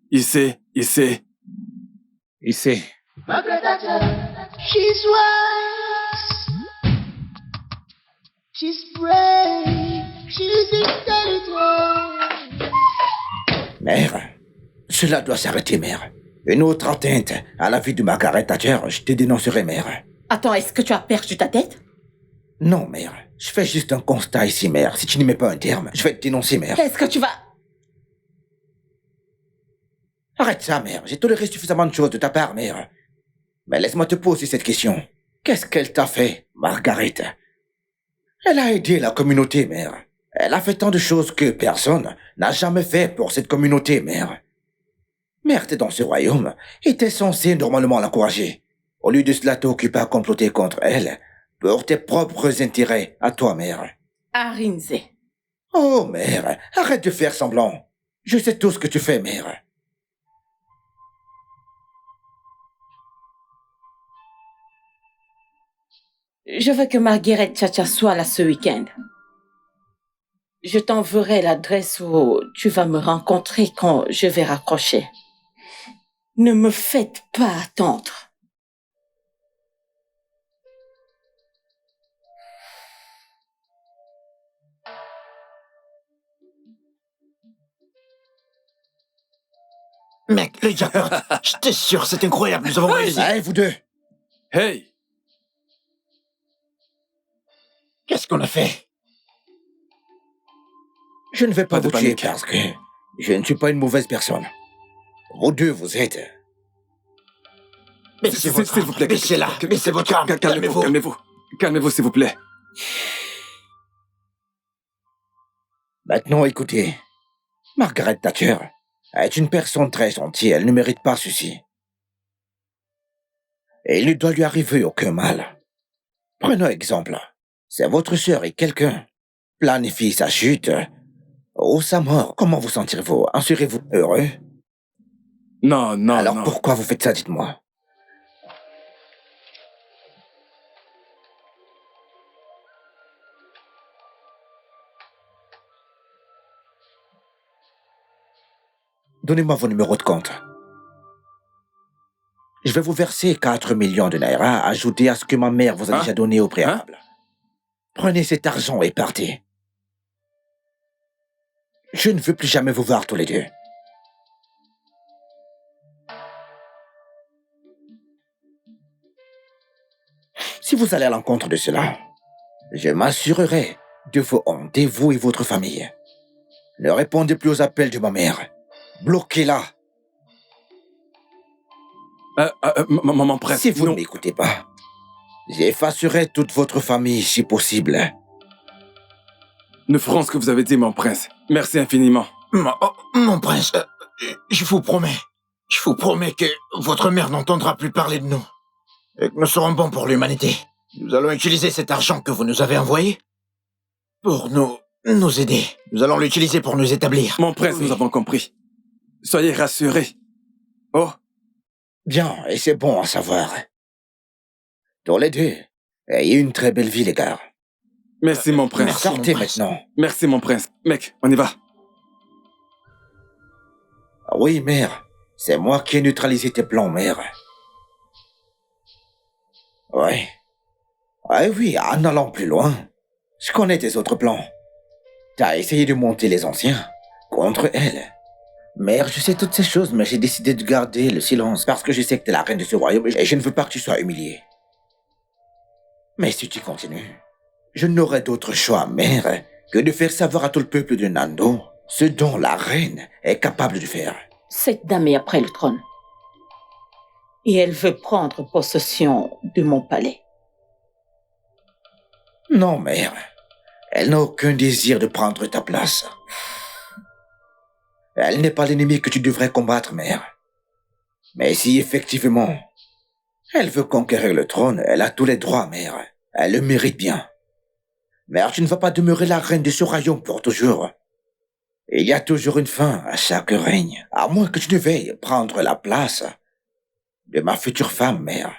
Margaret Thatcher, she's wise, she's brave, she's intelligent. Mère, cela doit s'arrêter, mère. Une autre atteinte à la vie de Margaret Thatcher, je te dénoncerai, mère. Attends, est-ce que tu as perdu ta tête? Non, mère. Je fais juste un constat ici, mère. Si tu n'y mets pas un terme, je vais te dénoncer, mère. Est-ce que tu vas... Arrête ça, mère. J'ai toléré suffisamment de choses de ta part, mère. Mais laisse-moi te poser cette question. Qu'est-ce qu'elle t'a fait, Margaret? Elle a aidé la communauté, mère. Elle a fait tant de choses que personne n'a jamais fait pour cette communauté, mère. Mère, t'es dans ce royaume et t'es censé normalement l'encourager. Au lieu de cela, t'es occupé à comploter contre elle pour tes propres intérêts à toi, mère. Arinze. Oh, mère, arrête de faire semblant. Je sais tout ce que tu fais, mère. Je veux que Margaret Chacha soit là ce week-end. Je t'enverrai l'adresse où tu vas me rencontrer quand je vais raccrocher. Ne me faites pas attendre. Mec, le jackpot. J'étais sûr, c'est incroyable, nous avons réussi. Allez, vous deux. Hey! Qu'est-ce qu'on a fait? Je ne vais pas Pas de vous tuer panique. parce que je ne suis pas une mauvaise personne. Vous deux, vous êtes... Baissez votre S'il vous plaît. Baissez-la. Baissez votre arme. Calmez-vous, calmez-vous. Calmez-vous, s'il vous plaît. Maintenant, écoutez. Margaret Thatcher est une personne très gentille. Elle ne mérite pas ceci. Et il ne doit lui arriver aucun mal. Prenons exemple. C'est votre sœur et quelqu'un planifie sa chute ou sa mort. Comment vous sentirez-vous? En serez-vous heureux? Non, non, Alors non. pourquoi vous faites ça, dites-moi? Donnez-moi vos numéros de compte. Je vais vous verser 4 millions de naira ajoutés à ce que ma mère vous a déjà donné au préalable. Prenez cet argent et partez. Je ne veux plus jamais vous voir tous les deux. Si vous allez à l'encontre de cela, je m'assurerai de vos hontes, vous et votre famille. Ne répondez plus aux appels de ma mère. Bloquez-la. Mon prince, si vous ne m'écoutez pas, j'effacerai toute votre famille si possible. Nous ferons ce que vous avez dit, mon prince. Merci infiniment. Mon prince, je vous promets que votre mère n'entendra plus parler de nous. Et que nous serons bons pour l'humanité. Nous allons utiliser cet argent que vous nous avez envoyé pour nous aider. Nous allons l'utiliser pour nous établir. Mon prince, nous avons compris. Soyez rassurés. Oh. Bien, et c'est bon à savoir. Tous les deux, ayez une très belle vie, les gars. Merci, mon prince. Sortez maintenant. Merci, mon prince. Mec, on y va. Oui, mère. C'est moi qui ai neutralisé tes plans, mère. Oui. Oui, en allant plus loin. Je connais tes autres plans. T'as essayé de monter les anciens contre elle. Mère, je sais toutes ces choses, mais j'ai décidé de garder le silence parce que je sais que t'es la reine de ce royaume et je ne veux pas que tu sois humiliée. Mais si tu continues, je n'aurai d'autre choix, mère, que de faire savoir à tout le peuple de Nando ce dont la reine est capable de faire. Cette dame est après le trône. Et elle veut prendre possession de mon palais. Non, mère. Elle n'a aucun désir de prendre ta place. Elle n'est pas l'ennemi que tu devrais combattre, mère. Mais si effectivement, elle veut conquérir le trône, elle a tous les droits, mère. Elle le mérite bien. Mère, tu ne vas pas demeurer la reine de ce royaume pour toujours. Il y a toujours une fin à chaque règne, à moins que tu ne veuilles prendre la place de ma future femme, mère.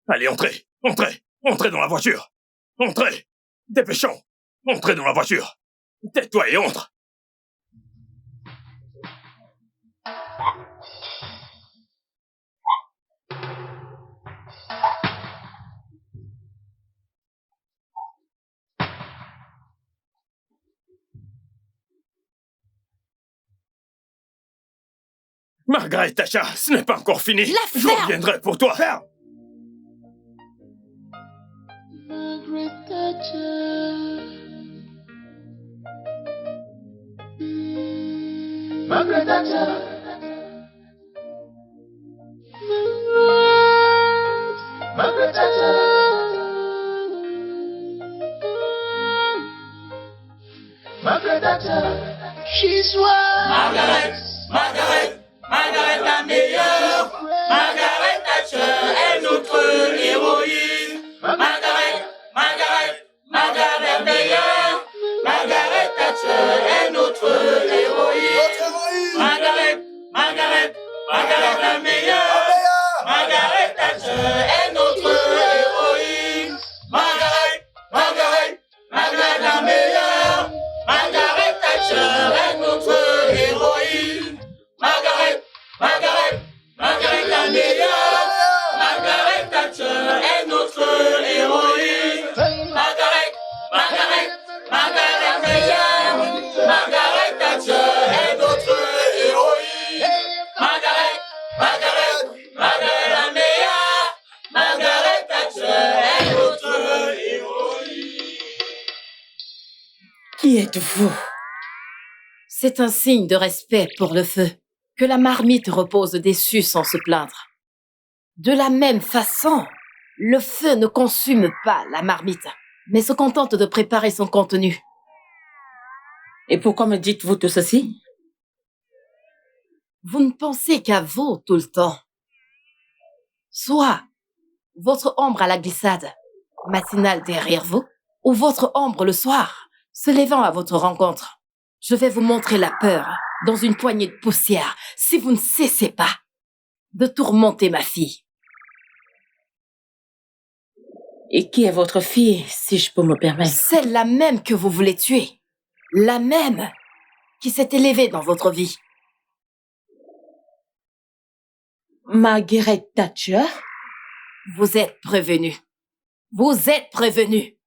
Allez, entrez, entrez, entrez dans la voiture. Entrez, dépêchons, entrez dans la voiture. Tais-toi et entre. Margaret Thatcher, ce n'est pas encore fini. Je reviendrai pour toi. Ferme. Margaret Thatcher. Margaret Thatcher. Margaret Thatcher. She's one. Margaret la meilleure. Margaret Thatcher est notre héroïne. Margaret meilleure. Margaret Thatcher est notre héroïne. Margaret la meilleure. Margaret Thatcher est notre héroïne. Margaret la meilleure. Margaret Thatcher est notre héroïne. Margaret la meilleure. Margaret Thatcher est notre héroïne. Margaret la meilleure. Margaret Thatcher est notre héroïne. Margaret la meilleure. Margaret Thatcher est notre héroïne. Qui êtes-vous? C'est un signe de respect pour le feu. Que la marmite repose dessus sans se plaindre. De la même façon, le feu ne consume pas la marmite, mais se contente de préparer son contenu. Et pourquoi me dites-vous tout ceci? Vous ne pensez qu'à vous tout le temps. Soit votre ombre à la glissade, matinale derrière vous, ou votre ombre le soir, se levant à votre rencontre. Je vais vous montrer la peur dans une poignée de poussière si vous ne cessez pas de tourmenter ma fille. Et qui est votre fille, si je peux me permettre? Celle-là même que vous voulez tuer. La même qui s'est élevée dans votre vie. Margaret Thatcher? Vous êtes prévenu. Vous êtes prévenu.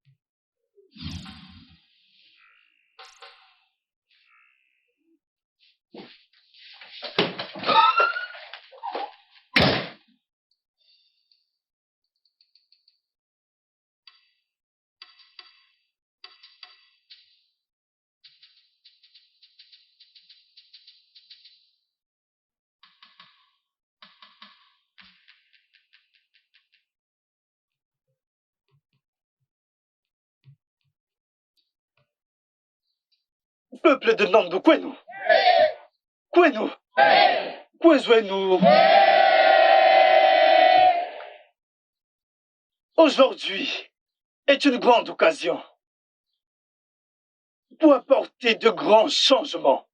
Peuple de Nando, Kwenu. Kwezwenu. Aujourd'hui est une grande occasion pour apporter de grands changements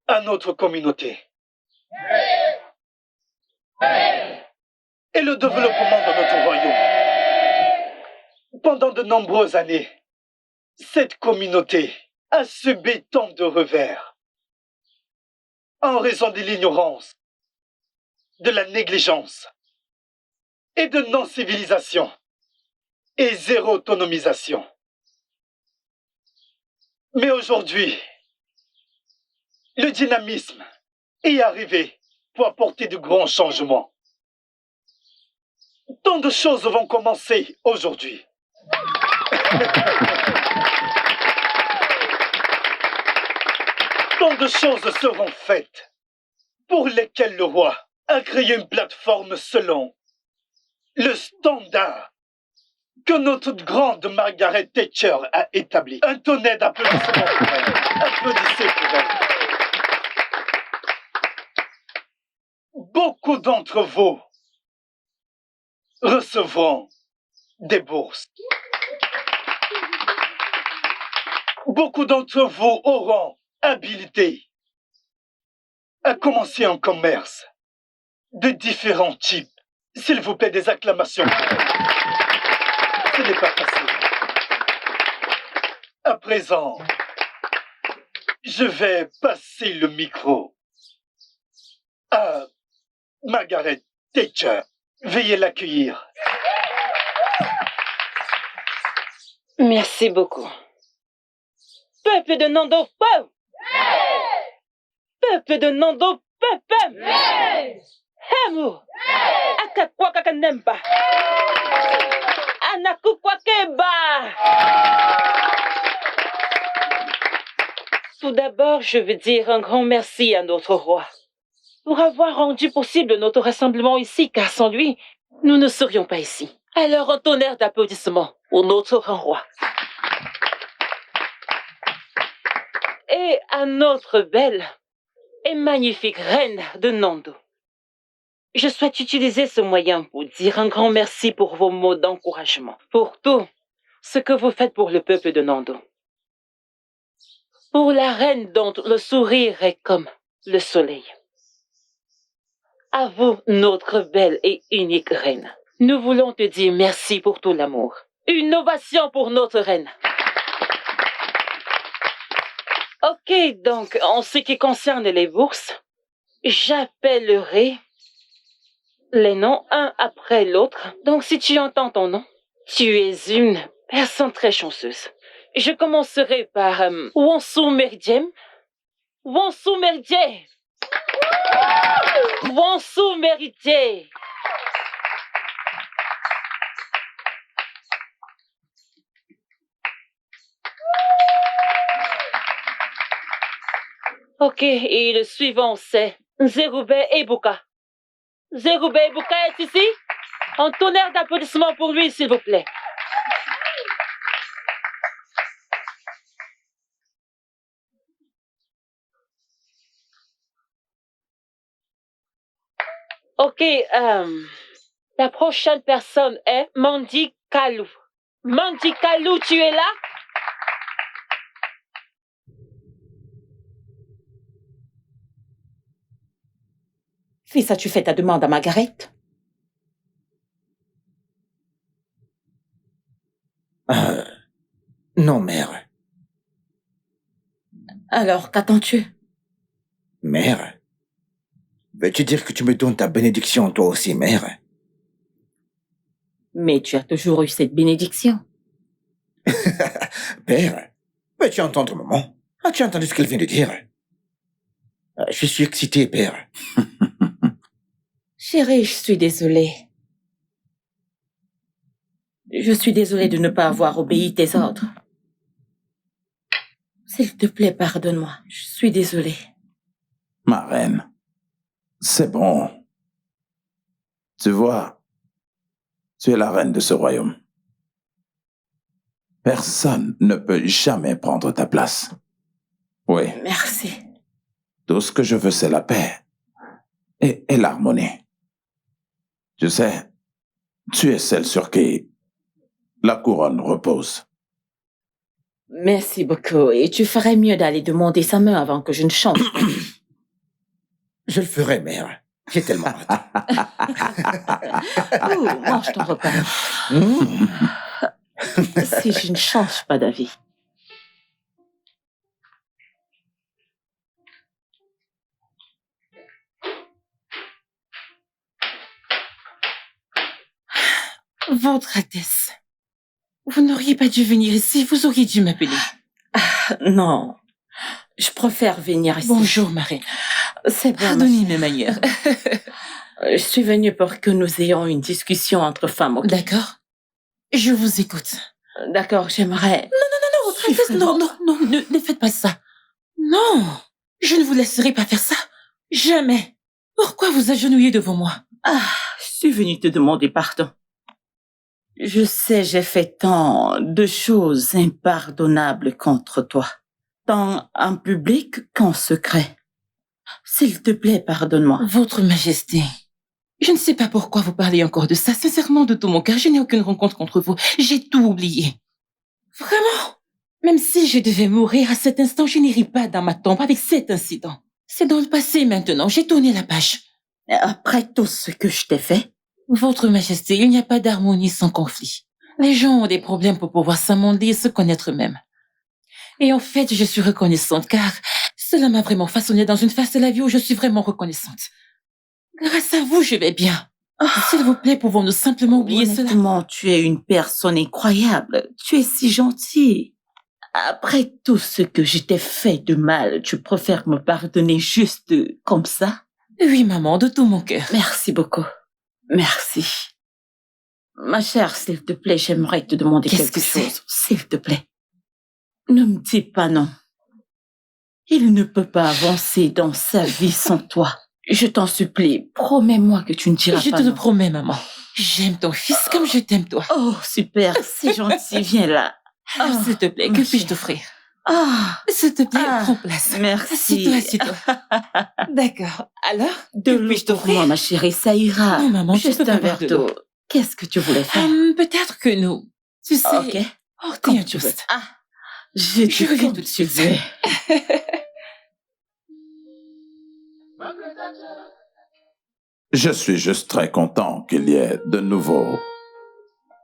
à notre communauté et le développement de notre royaume. Pendant de nombreuses années, cette communauté a subi tant de revers en raison de l'ignorance, de la négligence et de non-civilisation et zéro autonomisation. Mais aujourd'hui, le dynamisme est arrivé pour apporter de grands changements. Tant de choses vont commencer aujourd'hui. Tant de choses seront faites pour lesquelles le roi a créé une plateforme selon le standard que notre grande Margaret Thatcher a établi. Un tonnerre d'applaudissements pour elle. Applaudissez pour elle. Beaucoup d'entre vous recevront des bourses. Beaucoup d'entre vous auront habilité à commencer un commerce de différents types S'il vous plaît, des acclamations. Ce n'est pas facile. À présent, je vais passer le micro à Margaret Thatcher. Veuillez l'accueillir. Merci beaucoup. Peuple de Nando, wow! Peuple de Nando, peuple! Hemu! Akakwa kakanemba! Anakukwa keba! Tout d'abord, je veux dire un grand merci à notre roi pour avoir rendu possible notre rassemblement ici, car sans lui, nous ne serions pas ici. Alors, un tonnerre d'applaudissements pour notre grand roi. Et à notre belle et magnifique reine de Nando. Je souhaite utiliser ce moyen pour dire un grand merci pour vos mots d'encouragement, pour tout ce que vous faites pour le peuple de Nando. Pour la reine dont le sourire est comme le soleil. À vous, notre belle et unique reine. Nous voulons te dire merci pour tout l'amour. Une ovation pour notre reine. Ok, donc, en ce qui concerne les bourses, j'appellerai les noms un après l'autre. Donc, si tu entends ton nom, tu es une personne très chanceuse. Je commencerai par Wonsu Merdiem. Wonsu Merdiem. Wonsu Merdiem. Ok, et le suivant c'est Zerube Ebuka. Zerube Ebuka est ici? Un tonnerre d'applaudissements pour lui, s'il vous plaît. Ok, la prochaine personne est Mandy Kalou. Mandy Kalou, tu es là? Fils, as-tu fait ta demande à Margaret? Non, mère. Alors, qu'attends-tu? Mère? Veux-tu dire que tu me donnes ta bénédiction, toi aussi, mère? Mais tu as toujours eu cette bénédiction. Père, veux-tu entendre maman? As-tu entendu ce qu'elle vient de dire? Je suis excité, père. Chérie, je suis désolée. Je suis désolée de ne pas avoir obéi tes ordres. S'il te plaît, pardonne-moi. Je suis désolée. Ma reine, c'est bon. Tu vois, tu es la reine de ce royaume. Personne ne peut jamais prendre ta place. Oui. Merci. Tout ce que je veux, c'est la paix et l'harmonie. Tu sais, tu es celle sur qui la couronne repose. Merci beaucoup. Et tu ferais mieux d'aller demander sa main avant que je ne change. Je le ferai, mère. J'ai tellement hâte. Mange ton repas. Si je ne change pas d'avis. Votre Altesse, vous n'auriez pas dû venir ici, vous auriez dû m'appeler. Non, je préfère venir ici. Bonjour, Marie. C'est bon. Pardonnez mes manières. Je suis venue pour que nous ayons une discussion entre femmes. Okay? D'accord. Je vous écoute. D'accord, j'aimerais... Non, Votre Altesse, non, ne faites pas ça. Non, je ne vous laisserai pas faire ça. Jamais. Pourquoi vous agenouiller devant moi? Je suis venue te demander pardon. Je sais, j'ai fait tant de choses impardonnables contre toi, tant en public qu'en secret. S'il te plaît, pardonne-moi. Votre Majesté, je ne sais pas pourquoi vous parlez encore de ça. Sincèrement, de tout mon cœur, je n'ai aucune rencontre contre vous. J'ai tout oublié. Vraiment. Même si je devais mourir à cet instant, je n'irai pas dans ma tombe avec cet incident. C'est dans le passé maintenant, j'ai tourné la page. Après tout ce que je t'ai fait, Votre Majesté, il n'y a pas d'harmonie sans conflit. Les gens ont des problèmes pour pouvoir s'amender et se connaître eux-mêmes. Et en fait, je suis reconnaissante car cela m'a vraiment façonnée dans une phase de la vie où je suis vraiment reconnaissante. Grâce à vous, je vais bien. S'il vous plaît, pouvons-nous simplement oublier cela? Honnêtement, tu es une personne incroyable. Tu es si gentille. Après tout ce que je t'ai fait de mal, tu préfères me pardonner juste comme ça? Oui, maman, de tout mon cœur. Merci beaucoup. Merci. Ma chère, s'il te plaît, j'aimerais te demander quelque chose. S'il te plaît. Ne me dis pas non. Il ne peut pas avancer dans sa vie sans toi. Je t'en supplie, promets-moi que tu ne diras pas non. Je te le promets, maman. J'aime ton fils comme je t'aime toi. Oh, super, c'est gentil, viens là. Alors, s'il te plaît, que puis-je t'offrir? S'il te plaît, prends place. Merci. Assieds-toi, assieds-toi. D'accord. Alors, de l'eau pour moi, ma chérie, ça ira. Non, maman, je juste peux pas un boire verre de l'eau. d'eau. Qu'est-ce que tu voulais faire? Peut-être que nous... Tu sais... Ok. Quand tu veux. Je reviens tout de suite. Je suis juste très content qu'il y ait de nouveaux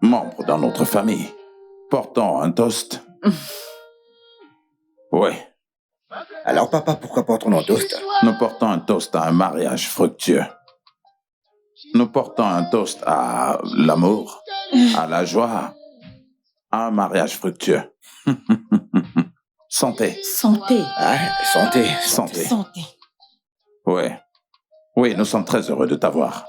membres dans notre famille. Portons un toast. Oui. Alors, papa, pourquoi portons un toast? Nous portons un toast à un mariage fructueux. Nous portons un toast à l'amour, à la joie, à un mariage fructueux. Santé. Santé. Santé. Santé. Santé. Oui. Oui, nous sommes très heureux de t'avoir.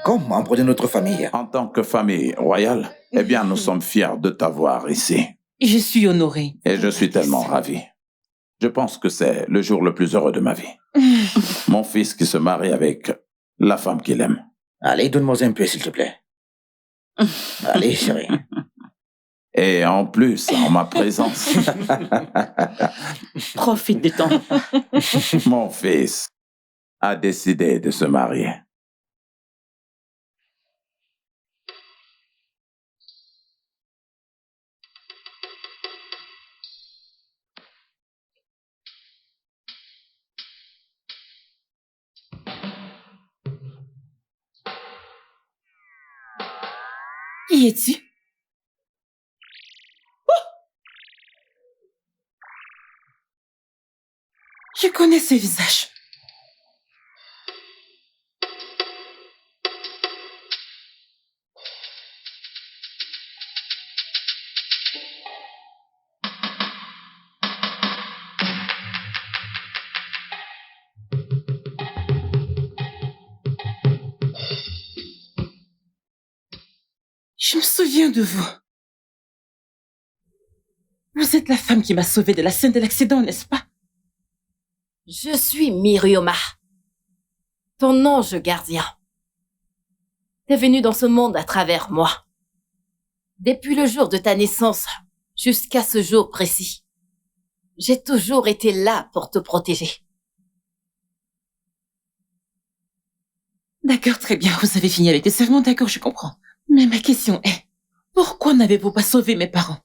Comme membre de notre famille. En tant que famille royale, eh bien, nous sommes fiers de t'avoir ici. Je suis honorée. Et je suis tellement ravi. Je pense que c'est le jour le plus heureux de ma vie. Mon fils qui se marie avec la femme qu'il aime. Allez, donne-moi un peu, s'il te plaît. Allez, chérie. Et en plus, en ma présence. Profite du temps. Mon fils a décidé de se marier. Qui es-tu? Je connais ce visage. Je me souviens de vous. Vous êtes la femme qui m'a sauvée de la scène de l'accident, n'est-ce pas? Je suis Mirioma, ton ange gardien. T'es venu dans ce monde à travers moi. Depuis le jour de ta naissance jusqu'à ce jour précis, j'ai toujours été là pour te protéger. D'accord, très bien. Vous avez fini avec le serment, d'accord, je comprends. Mais ma question est, pourquoi n'avez-vous pas sauvé mes parents?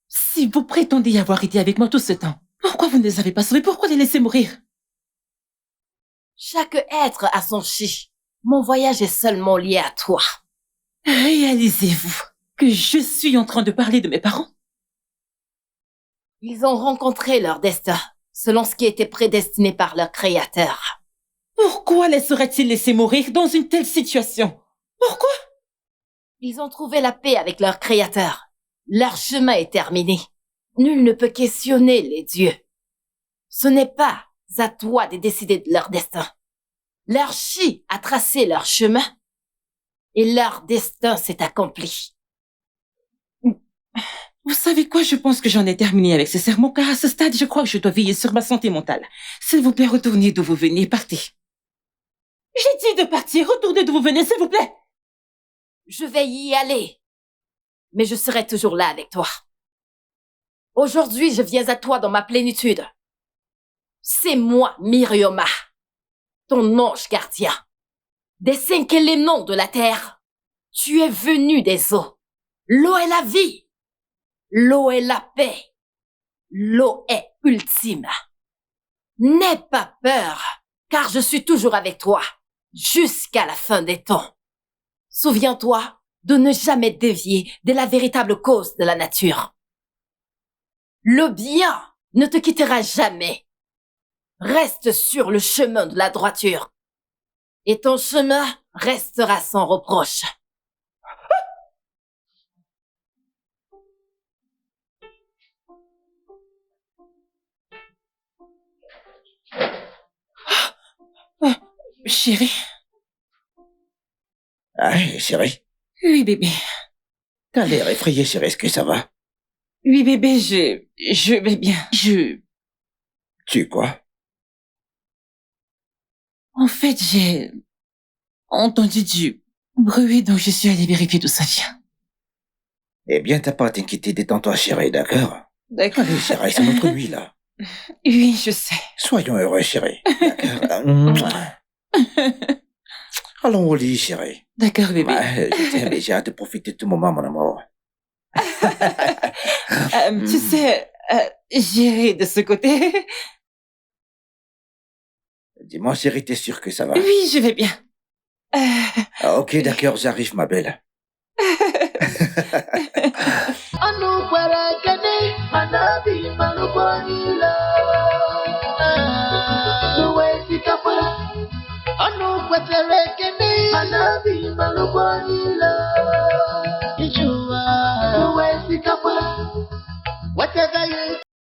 Si vous prétendez avoir été avec moi tout ce temps, pourquoi vous ne les avez pas sauvés? Pourquoi les laisser mourir? Chaque être a son chi. Mon voyage est seulement lié à toi. Réalisez-vous que je suis en train de parler de mes parents? Ils ont rencontré leur destin, selon ce qui était prédestiné par leur créateur. Pourquoi les seraient-ils laissés mourir dans une telle situation? Pourquoi? Ils ont trouvé la paix avec leur créateur. Leur chemin est terminé. Nul ne peut questionner les dieux. Ce n'est pas à toi de décider de leur destin. Leur chi a tracé leur chemin et leur destin s'est accompli. Vous savez quoi? Je pense que j'en ai terminé avec ce sermon, car à ce stade, je crois que je dois veiller sur ma santé mentale. S'il vous plaît, retournez d'où vous venez, partez. J'ai dit de partir, retournez d'où vous venez, s'il vous plaît. Je vais y aller, mais je serai toujours là avec toi. Aujourd'hui, je viens à toi dans ma plénitude. C'est moi, Mirioma, ton ange gardien. Des 5 éléments de la terre, tu es venu des eaux. L'eau est la vie. L'eau est la paix. L'eau est ultime. N'aie pas peur, car je suis toujours avec toi. jusqu'à la fin des temps. Souviens-toi de ne jamais dévier de la véritable cause de la nature. Le bien ne te quittera jamais. Reste sur le chemin de la droiture. Et ton chemin restera sans reproche. Chérie. Ah, chérie. Oui, bébé. T'as l'air effrayé, chérie. Est-ce que ça va? Oui, bébé, je vais bien. Tu quoi? En fait, j'ai entendu du bruit, donc je suis allée vérifier d'où ça vient. Eh bien, t'as pas à t'inquiéter, détends-toi, chérie, d'accord? D'accord. Allez, chérie, c'est notre nuit, là. Oui, je sais. Soyons heureux, chérie. D'accord? Allons au lit, chérie. D'accord, bébé. Je t'aime et j'ai hâte de profiter de tout moment, mon amour. Tu sais, j'irai de ce côté. Dis-moi, chérie, t'es sûre que ça va? Oui, je vais bien. Ah, ok, d'accord, j'arrive, ma belle. Anu kwere kene manabi manubonila. Nuwe sikapa. Anu kwetere kene manabi manubonila.